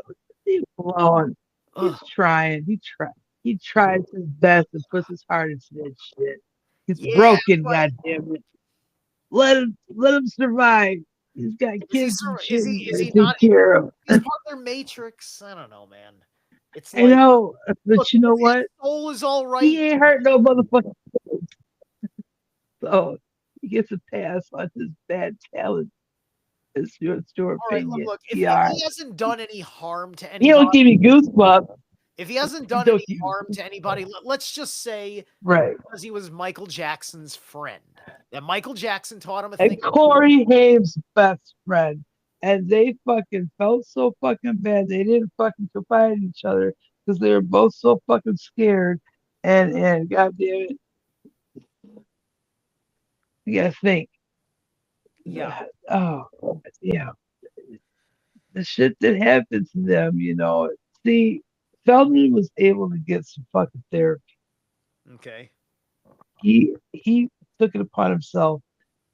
Leave him alone. Ugh. He's trying. He tries his best and puts his heart into that shit. He's Yeah, broken, but goddamn it. Let him survive. He's got kids and shit is he's is gotta he take not care of. he's part of their matrix? I don't know, man. It's I like know, look, but you know his what? soul is all He right. ain't hurt no motherfucker. So he gets a pass on his bad talent. It's your All right, opinion. look, if Yeah. he hasn't done any harm to He don't anybody, give me goosebumps. if he hasn't He done don't any give me harm to goosebumps. anybody, let's just say Right. because he was Michael Jackson's friend, that Michael Jackson taught him a thing. And Corey Haim's best friend. And they fucking felt so fucking bad. They didn't fucking confide in each other because they were both so fucking scared. And goddamn it, you gotta think. Yeah, Oh, yeah. the shit that happened to them, See, Feldman was able to get some fucking therapy. Okay. He took it upon himself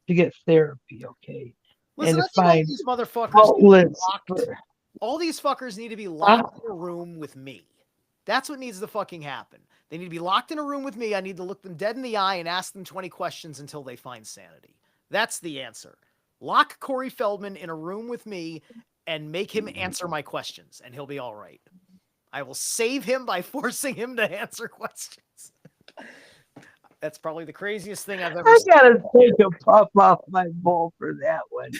to get therapy, okay, and Listen, to I think all find these motherfuckers need to be outlets locked. for. All these fuckers need to be Uh, locked in a room with me. That's what needs to fucking happen. They need to be locked in a room with me. I need to look them dead in the eye and ask them 20 questions until they find sanity. That's the answer. Lock Corey Feldman in a room with me and make him answer my questions, and he'll be all right. I will save him by forcing him to answer questions. That's probably the craziest thing I've ever I said. gotta take a puff off my bowl for that one.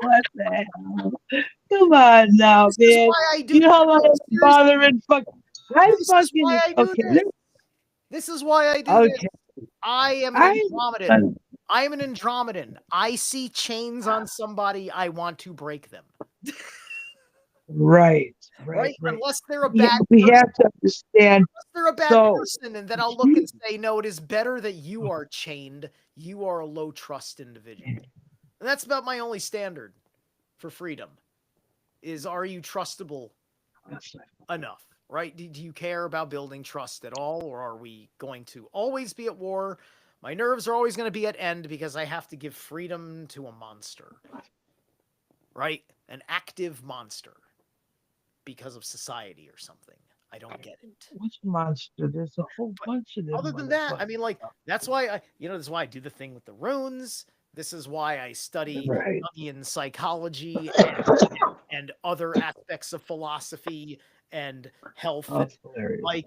What the hell? Come on now, This is man. why I do. You know how long No, it's seriously, bothering fuck. I this is why fucking I do okay. this. This is why I do this. Okay. I am an I Andromedan. I am an Andromedan. I see chains on somebody, I want to break them. right, right, Right? right. Unless they're a Yeah, bad we person. have to understand. Unless they're a bad So person, and then I'll look and she, say, no, it is better that you are chained. You are a low trust individual. And that's about my only standard for freedom is are you trustable enough, right? Do you care about building trust at all, or are we going to always be at war? My nerves are always going to be at end because I have to give freedom to a monster, right? An active monster because of society or something. I don't get it. which monster? There's a whole But bunch of them other than that, I motherfuckers. mean, like, that's why this is why I do the thing with the runes. This is why I study Right. Jungian psychology and other aspects of philosophy and health. Oh, And it's hilarious. like,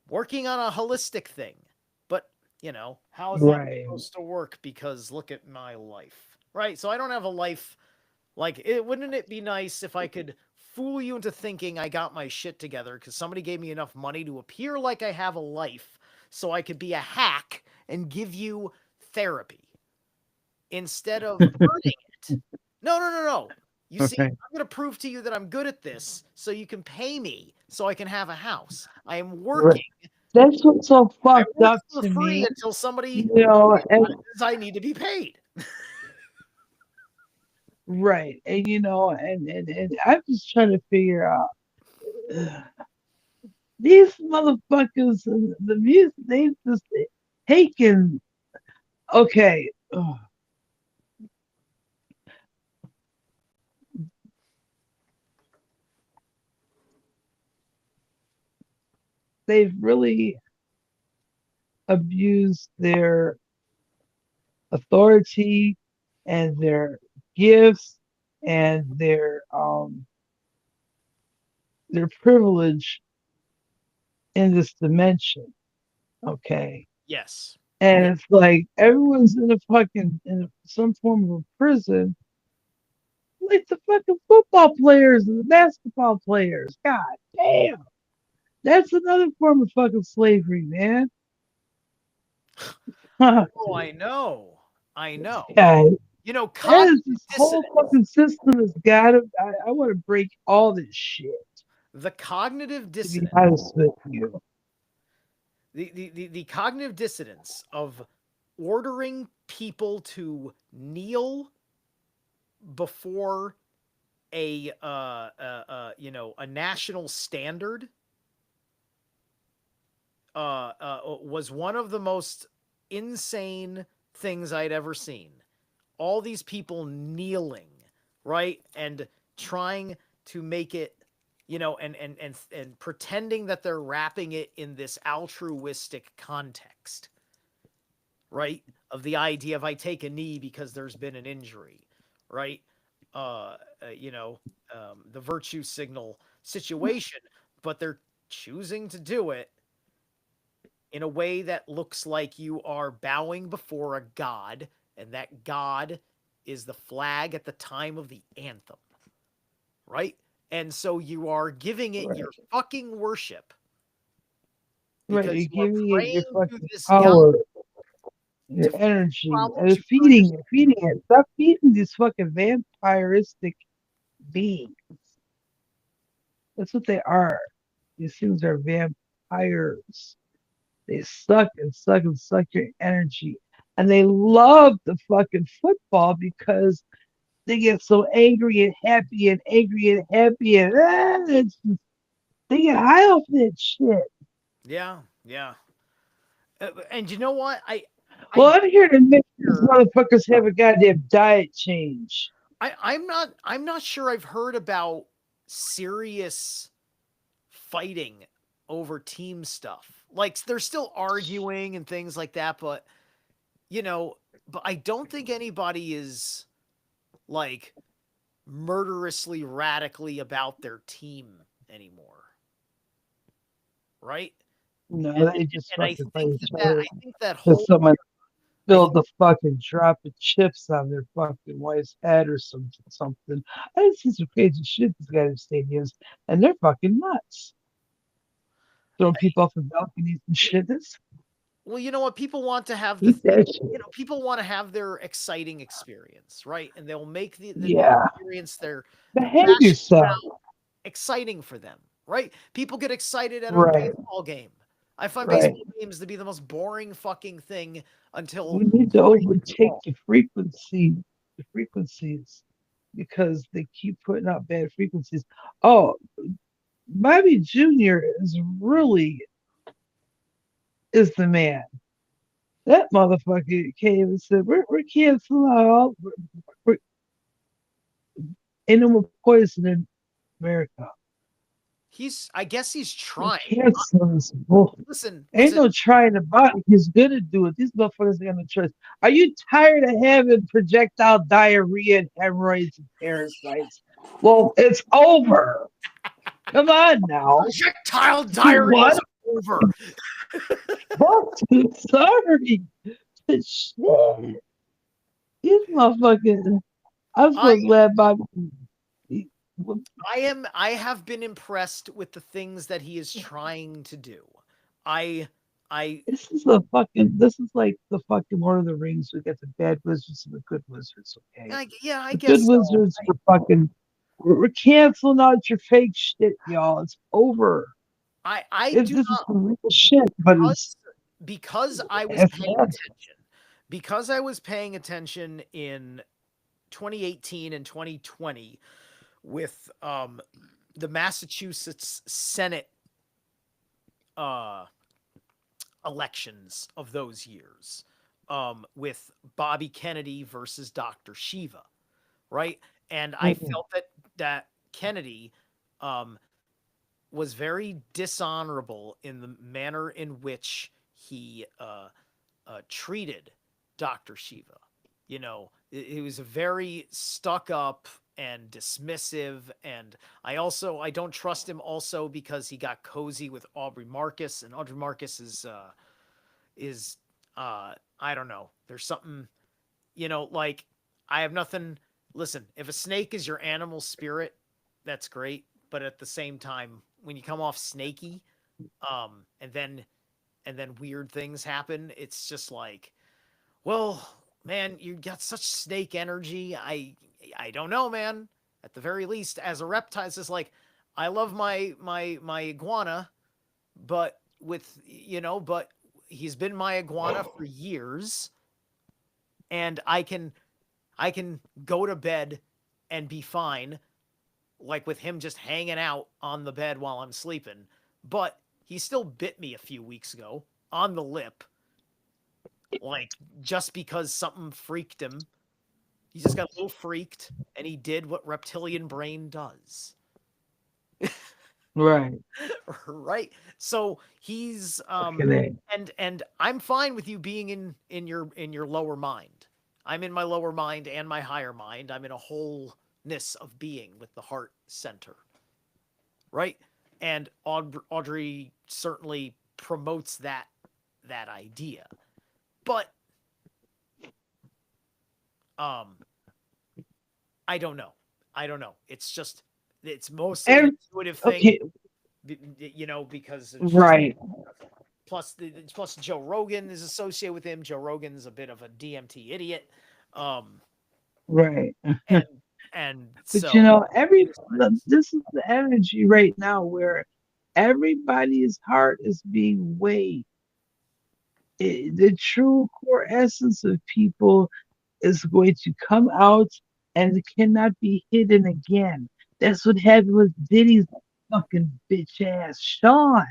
working on a holistic thing. But, how is that Right. supposed to work? Because look at my life, right? So I don't have a life. Like, wouldn't it be nice if I could fool you into thinking I got my shit together because somebody gave me enough money to appear like I have a life so I could be a hack and give you therapy instead of earning it? No, no, no, no. You see, Right. I'm going to prove to you that I'm good at this so you can pay me so I can have a house. I am Right. working. That's what's so I fucked work up for to free me. until somebody And says I need to be paid. right. And and I'm just trying to figure out these motherfuckers, the music they just taken. Okay, they've really abused their authority and their gifts and their privilege in this dimension. Okay. Yes. And Yeah. it's like everyone's in a fucking some form of a prison, like the fucking football players and the basketball players. God damn, that's another form of fucking slavery, man. Fuck, Oh, I know. I know. guy, Cognitive this whole dissonance. fucking system has got to. I want to break all this shit. The cognitive To be dissonance. honest with you, The cognitive dissonance of ordering people to kneel before a national standard was one of the most insane things I'd ever seen. All these people kneeling, right? And trying to make it, and pretending that they're wrapping it in this altruistic context, right? Of the idea of I take a knee because there's been an injury, right? Uh, uh you know, the virtue signal situation, but they're choosing to do it in a way that looks like you are bowing before a god, and that god is the flag at the time of the anthem, right? And so you are giving it your right, fucking worship right. because You're you are giving it your praying to fucking this god power, your to fix energy, problems and you don't understand. feeding it. Stop feeding these fucking vampiristic beings. That's what they are. These things are vampires. They suck and suck and suck your energy. and they love the fucking football because they get so angry and happy and angry and happy and they get high off that shit. Yeah, yeah. And you know what? I Well, I'm here to make these hear motherfuckers have a goddamn diet change. I'm not sure I've heard about serious fighting over team stuff. Like they're still arguing and things like that, but you know, but I don't think anybody is like murderously radically about their team anymore, right? No, And they just and I fucking fight think each that other I think that because whole someone I spilled think the fucking drop of chips on their fucking wife's head or something. I see some crazy shit these guys in stadiums, and they're fucking nuts. Throwing people off the balconies and shit. That's well, you know what? People want to have the eat thing, that shit. people want to have their exciting experience, right? And they'll make the Yeah. experience they're Behave passionate yourself. about exciting for them, right? People get excited at a Right. baseball game. I find Right. baseball games to be the most boring fucking thing until We need to somebody hits a overtake ball. the frequencies, because they keep putting out bad frequencies. Oh, Bobby Jr. is the man. That motherfucker came and said, we're canceling all, we're, ain't no more poison in America. I guess he's We're trying. canceling this bull. Listen, Ain't listen. no trying about it. He's gonna do it. These motherfuckers ain't got no choice. Are you tired of having projectile diarrhea and hemorrhoids and parasites? Well, it's over. Come on now. Projectile You diarrhea want is over. fuck? Sorry. Shit. These motherfuckers. I'm I so glad Bobby. I have been impressed with the things that he is trying to do. I I This is like the fucking Lord of the Rings. We got the bad wizards and the good wizards, okay? yeah, I The good guess so. wizards are fucking we're canceling out your fake shit, y'all. It's over. I do This is not some real shit, but because because I was it's paying attention. Because I was paying attention in 2018 and 2020 with the Massachusetts Senate uh elections of those years, with Bobby Kennedy versus Dr. Shiva, right? And I felt that Kennedy um, was very dishonorable in the manner in which he treated Dr. Shiva. You know, he was very stuck up and dismissive, and I don't trust him also because he got cozy with Aubrey Marcus, and Aubrey Marcus is I don't know. There's something, like I have nothing. Listen, if a snake is your animal spirit, that's great. But at the same time, when you come off snaky, and then weird things happen, it's just like, well, man, you got such snake energy. I don't know, man. At the very least, as a reptile, it's just like I love my iguana, but but he's been my iguana for years, and I can go to bed and be fine, like with him just hanging out on the bed while I'm sleeping. But he still bit me a few weeks ago on the lip, like just because something freaked him. He just got a little freaked, and he did what reptilian brain does. right. Right? So he's Fucking A. and I'm fine with you being in your lower mind. I'm in my lower mind and my higher mind. I'm in a wholeness of being with the heart center, right? And Audrey certainly promotes that idea. But um I don't know. I don't know. It's mostly an And intuitive thing, okay, because it's just right, plus Joe Rogan is associated with him. Joe Rogan's a bit of a DMT idiot. Um right. and and But so this is the energy right now where everybody's heart is being weighed. The true core essence of people is going to come out and it cannot be hidden again. That's what happened with Diddy's fucking bitch ass Sean.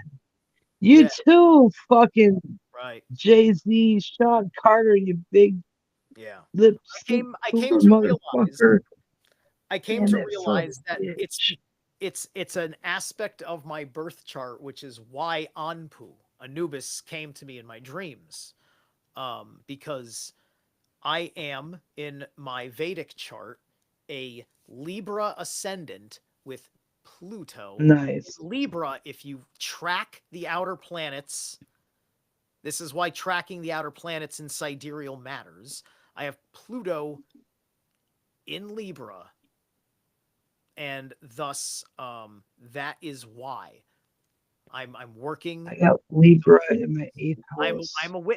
You Yeah, too, fucking right. Jay-Z, Sean Carter, you big Yeah. lip sync I came hoover to realize motherfucker. I came And to that son of realize a that bitch. it's an aspect of my birth chart, which is why Anpu, Anubis, came to me in my dreams. Because I am in my Vedic chart a Libra ascendant with Pluto in Nice. Libra. If you track the outer planets, this is why tracking the outer planets in sidereal matters. I have Pluto in Libra, and thus that is why I'm working. I got Libra in my eighth house.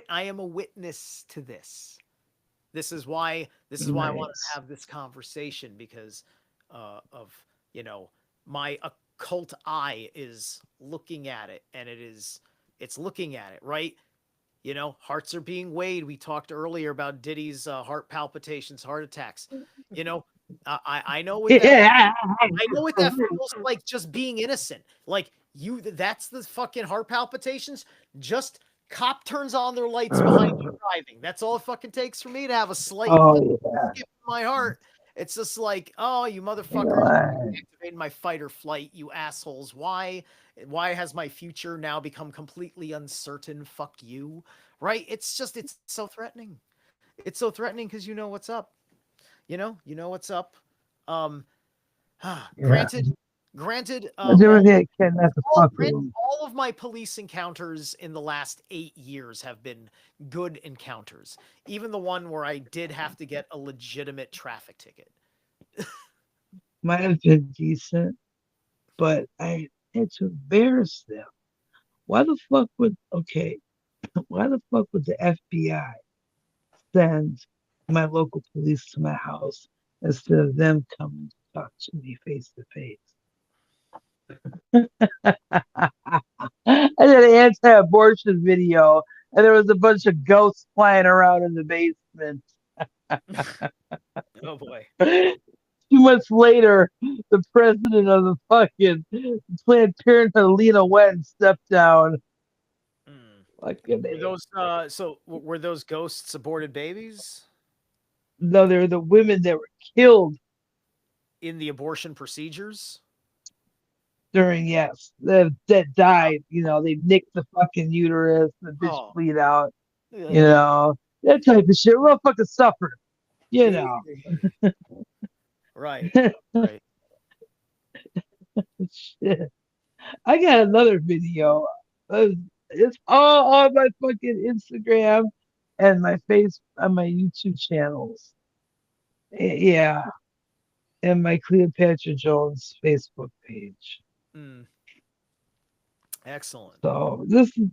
I am a witness to this. This is why I wanted to Nice. have this conversation because of my occult eye is looking at it, and it's looking at it, right. Hearts are being weighed. We talked earlier about Diddy's heart palpitations, heart attacks. you know I know what that Yeah. I know what that feels like, just being innocent. Like, that's the fucking heart palpitations. Just cop turns on their lights behind you driving. That's all it fucking takes for me to have a slight Oh yeah. skip in my heart. It's just like, oh, you You know motherfuckers what? activating my fight or flight, you assholes. Why has my future now become completely uncertain? Fuck you. Right? It's so threatening. It's so threatening because you know what's up. You know what's up. Um Yeah. granted, granted, I do everything I can not to fuck with granted, them. all of my police encounters in the last 8 years have been good encounters. Even the one where I did have to get a legitimate traffic ticket. Might have been decent, but I had to embarrass them. Why the fuck would okay? Why the fuck would the FBI send my local police to my house instead of them coming to talk to me face to face? I did an anti-abortion video, and there was a bunch of ghosts flying around in the basement. Oh boy. 2 months later, the president of the fucking Planned Parenthood, Lena Wen, stepped down. Hmm. Fucking Were A. those were those ghosts aborted babies No, they're the women that were killed in the abortion procedures? during, yes, that died. You know, they nicked the fucking uterus, the bitch Oh, bleed out, you ugh. know, that type of shit. We'll fucking suffer, you know. Right, right. Shit. I got another video. Uh, It's all on my fucking Instagram and my face on my YouTube channels. Yeah, and my Cleopatra Jones Facebook page. Mm, excellent. So this is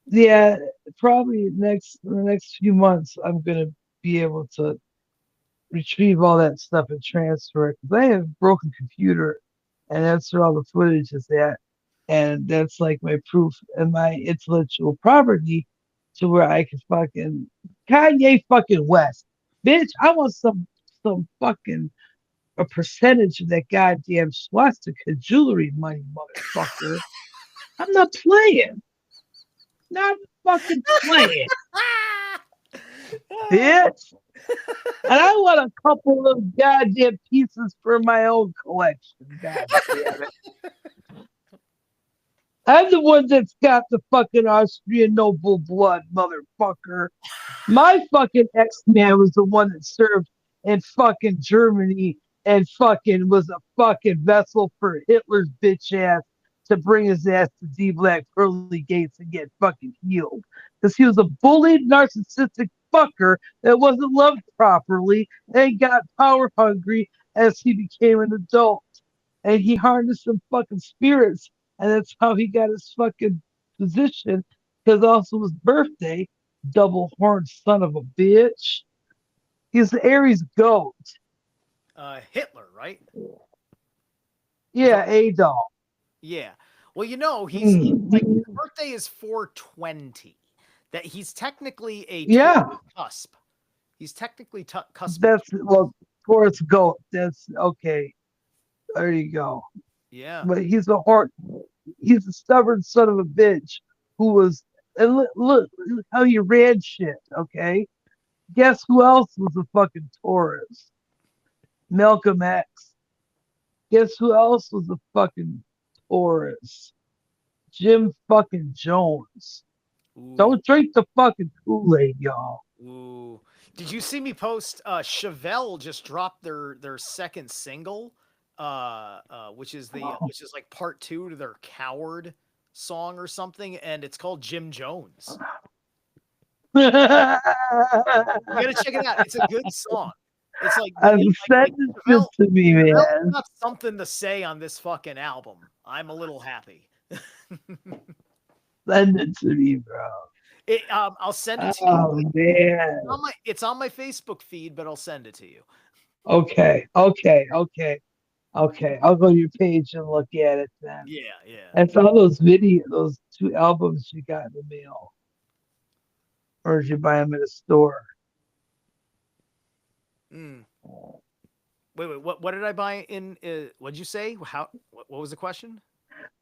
yeah, probably the next few months I'm gonna be able to retrieve all that stuff and transfer it because I have a broken computer, and that's where all the footage is at, and that's like my proof and my intellectual property to where I can fucking Kanye fucking West, bitch. I want some fucking a percentage of that goddamn swastika jewelry money, motherfucker. I'm not playing, not fucking playing, bitch. And I want a couple of goddamn pieces for my own collection. God damn it. I'm the one that's got the fucking Austrian noble blood, motherfucker. My fucking ex-man was the one that served in fucking Germany and fucking was a fucking vessel for Hitler's bitch ass to bring his ass to D Black Pearly Gates and get fucking healed. Because he was a bullied, narcissistic fucker that wasn't loved properly and got power hungry as he became an adult. And he harnessed some fucking spirits, and that's how he got his fucking position. Because also his birthday, double horned son of a bitch. He's the Aries goat. Hitler, right? Yeah, Adolf. Yeah. Well, he's like his Mm. birthday is 420. that he's technically a Taurus Yeah, cusp. He's technically cusp of that's well, Forrest Gump. That's okay. There you go. yeah. But he's a stubborn son of a bitch who was. And look how he ran shit. Okay, guess who else was a fucking Taurus? Malcolm X. Guess who else was a fucking Taurus? Jim fucking Jones. Ooh, Don't drink the fucking Kool-Aid, y'all. ooh. Did you see me post? Chevelle just dropped their second single, which is like part two to their "Coward" song or something, and it's called Jim Jones. I've You got to check it out. It's a good song. It's like you know, sent this to me, Chavelle's man. got something to say on this fucking album. I'm a little happy. Send it to me, bro. I'll send it to you. Oh man. It's on my Facebook feed, but I'll send it to you. Okay. I'll go to your page and look at it then. Yeah, yeah. I saw those two albums you got in the mail, or did you buy them at a store? Mm. Wait. What did I buy in? What did you say? What was the question?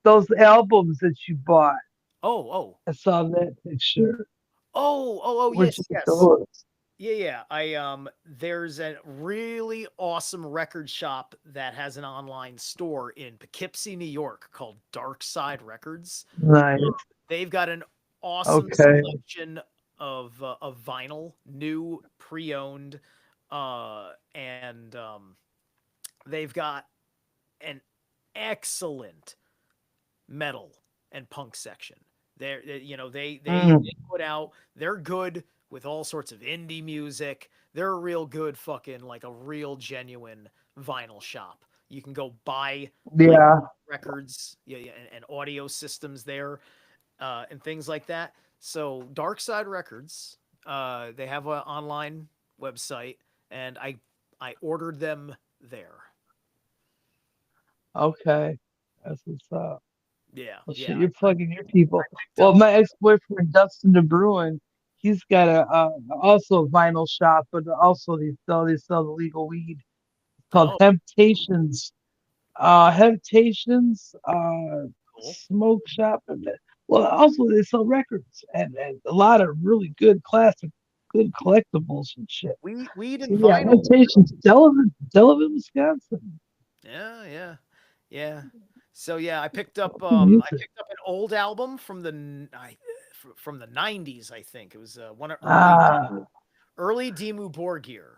Those albums that you bought. Oh. I saw that picture. Oh. Where'd you Yes, get yes. those? Yeah. There's a really awesome record shop that has an online store in Poughkeepsie, New York called Dark Side Records. Nice. They've got an awesome Okay. selection of vinyl, new, pre-owned, and they've got an excellent metal and punk section. You know, Mm, they put out. They're good with all sorts of indie music. They're a real good fucking like a real genuine vinyl shop. You can go buy like yeah. records, yeah, and audio systems there, and things like that. So Dark Side Records, they have an online website, and I ordered them there. Okay. That's what's up. Well, Yeah. shit, you're plugging your people. Picked Well, up. my ex-boyfriend Dustin DeBruin, he's got a also a vinyl shop, but also they sell the legal weed. It's called Oh, Temptations. Temptations cool. Smoke Shop, well, also they sell records and a lot of really good classic, good collectibles and shit. Weed So and yeah, vinyl. Temptations, Delavan, Wisconsin. Yeah. So yeah, Good I music. picked up an old album from from the 90s, I think. It was one of Ah, early Dimmu Borgir,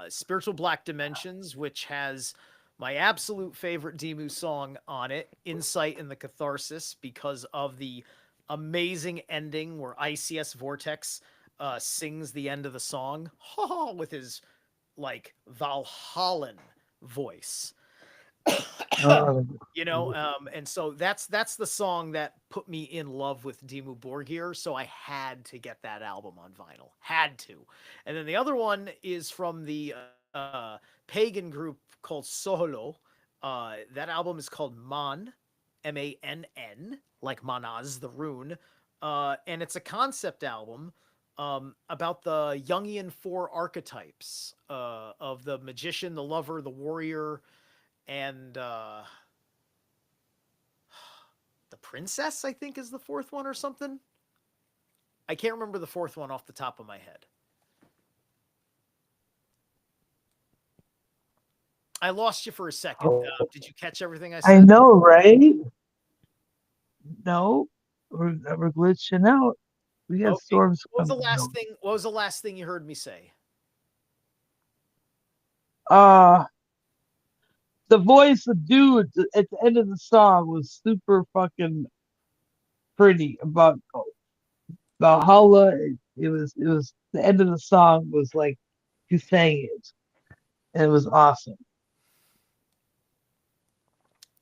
Spiritual Black Dimensions, which has my absolute favorite Dimmu song on it, Insight in the Catharsis, because of the amazing ending where ICS Vortex sings the end of the song with his like Valhallan voice. oh, And so that's the song that put me in love with Dimmu Borgir, so I had to get that album on vinyl, had to. And then the other one is from the pagan group called Soholo. That album is called Mann, like Manaz the rune, and it's a concept album about the Jungian four archetypes of the magician, the lover, the warrior, and the princess, I think, is the fourth one or something. I can't remember the fourth one off the top of my head. I lost you for a second. oh, Did you catch everything I I said? know, right? No, we're glitching out. We got Okay. storms What was the coming last though. thing? What was the last thing you heard me say? Uh the voice of dude at the end of the song was super fucking pretty about Valhalla. It was the end of the song was like he sang it, and it was awesome,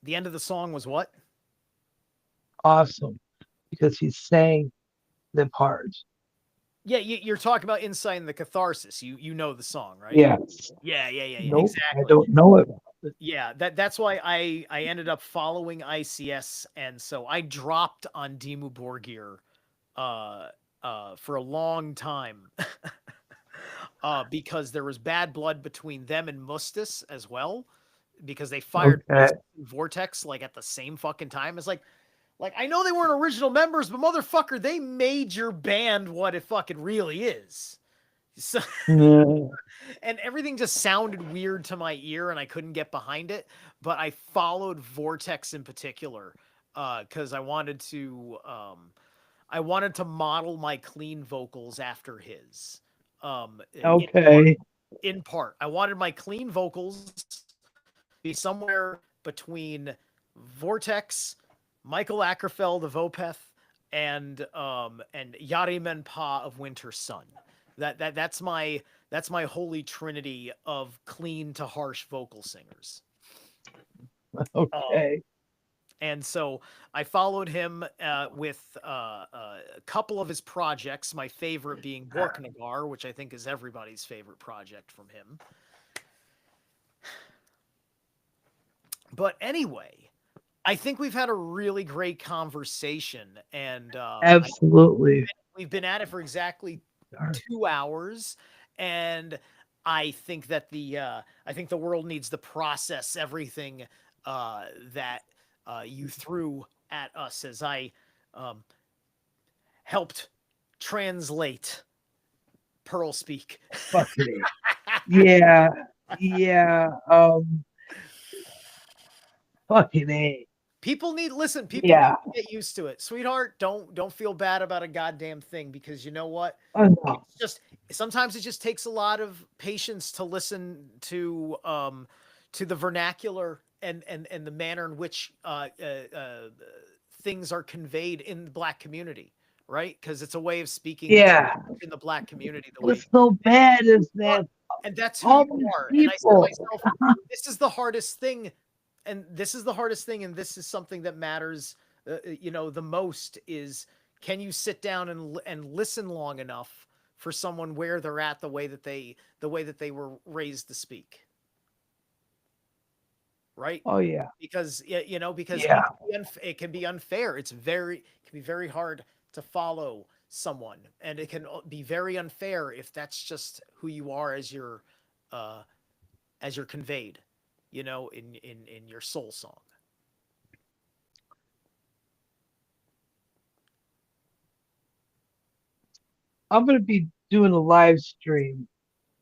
The end of the song was what? awesome because he sang the parts. Yeah, you're talking about Insight and the Catharsis. You know the song, right? Yes. Yeah. Nope, I Exactly. don't know it. Yeah, that's why I ended up following ICS, and so I dropped on Dimmu Borgir for a long time because there was bad blood between them and Mustis as well because they fired Okay. Vortex like at the same fucking time. It's like I know they weren't original members, but motherfucker, they made your band what it fucking really is. So, Yeah. and everything just sounded weird to my ear, and I couldn't get behind it. But I followed Vortex in particular because I wanted to model my clean vocals after his. Okay. In part, I wanted my clean vocals to be somewhere between Vortex, Michael Ackerfeld of Opeth, and Yari Pa of Winter Sun. That's my holy trinity of clean to harsh vocal singers. Um, Okay. and so I followed him with a couple of his projects. My favorite being Borknagar, which I think is everybody's favorite project from him. But anyway, I think we've had a really great conversation, and Absolutely. we've been at it for exactly 2 hours, and I think the world needs to process everything that you threw at us as I um, helped translate Pearl speak. Fucking it. Yeah. Yeah. Fucking A. People need listen. People need Yeah. to get used to it, sweetheart. Don't feel bad about a goddamn thing because you know what? Oh no. It's just sometimes it just takes a lot of patience to listen to the vernacular and the manner in which things are conveyed in the black community, right? Because it's a way of speaking Yeah. in the black community the way, What's so bad is are, that and that's who all you these are. And I said to people. myself, this is the hardest thing, and this is the hardest thing, and this is something that matters, the most is can you sit down and listen long enough for someone where they're at the way that they were raised to speak, right? Oh yeah. Because Yeah. it can be unfair. It can be very hard to follow someone, and it can be very unfair if that's just who you are uh, as you're conveyed, in your soul song. I'm gonna be doing a live stream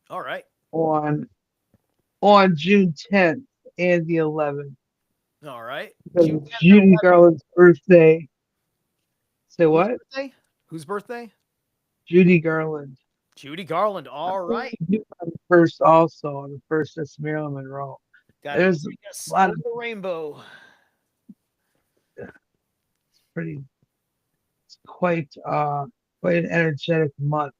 All right, on on June 10th and the 11th all right. because June it's 10th and Judy 11th. Garland's birthday. Say Whose what? birthday? Whose birthday? Judy Garland. Judy Garland. I'm All going right. to do on the first also. On the first, that's Marilyn Monroe. Got to There's a bring us lot over of the rainbow. pretty, it's quite an energetic month.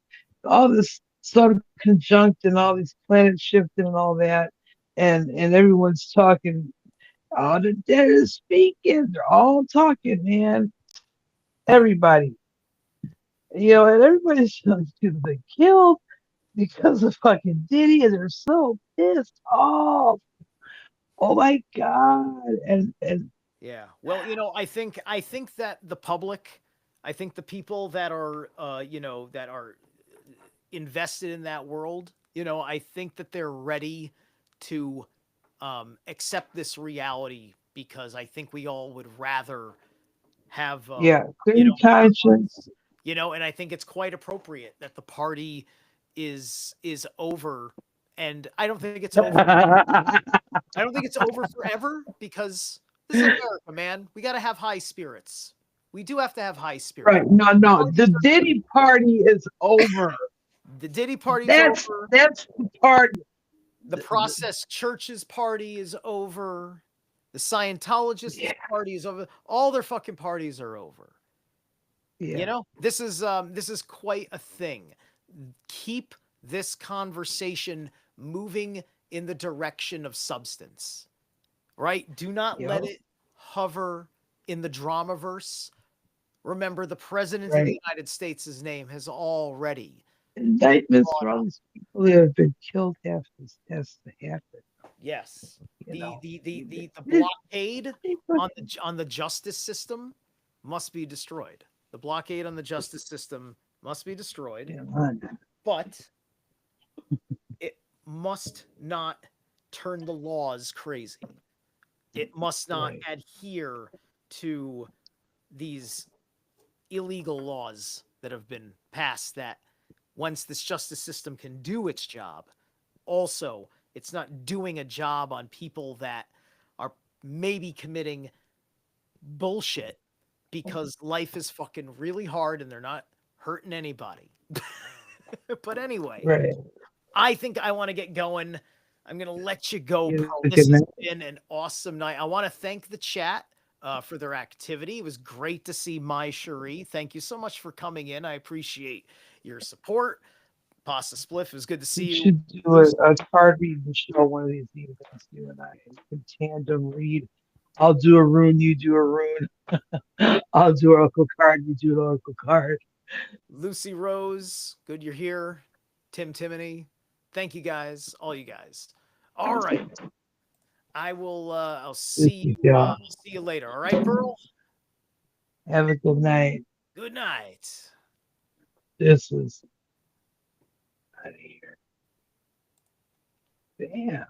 All this sun conjunct and all these planets shifting and all that, and everyone's talking. Oh, the dead is speaking. They're all talking, man. Everybody, and everybody's been killed because of fucking Diddy, and they're so pissed off. Oh my god! And Yeah. Well, I think that the public, I think the people that are that are invested in that world, I think that they're ready to accept this reality because I think we all would rather have yeah, clean more conscience. and I think it's quite appropriate that the party is over, and I don't think it's over. I don't think it's over forever because this is America, man. We got to have high spirits. We do have to have high spirits. Right? No, no. The Parties are Diddy party is over. The Diddy party's That's over. that's the part. The Process Church's party is over. The Scientologists' Yeah, party is over. All their fucking parties are over. yeah, This is quite a thing. Keep this conversation moving in the direction of substance. Right? Do not let yep, it hover in the dramaverse. Remember, the president of the right. United States' name has already Indictments for gone all up. these people that have been killed has to happen. Yes. You The know, the the the, the This- blockade they on the justice system must be destroyed. The blockade on the justice system must be destroyed, Yeah, but it must not turn the laws crazy. It must not right. adhere to these illegal laws that have been passed that once this justice system can do its job, also it's not doing a job on people that are maybe committing bullshit because life is fucking really hard and they're not hurting anybody. But anyway, Right. I think I want to get going. I'm going to let you go, You Pearl. have a This good has night. been an awesome night. I want to thank the chat for their activity. It was great to see my Cherie. Thank you so much for coming in. I appreciate your support. Pasta Spliff, it was good to see We you. should do Lucy, a card reading show one of these evenings, you and I can tandem read. I'll do a rune, you do a rune. I'll do an oracle card, you do an oracle card. Lucy Rose, good you're here. Tim Timony, thank you guys, all you guys. All right, I will. I'll This see is you. y'all. See you later. All right, Pearl. Have a good night. Good night. This is out of here. Damn.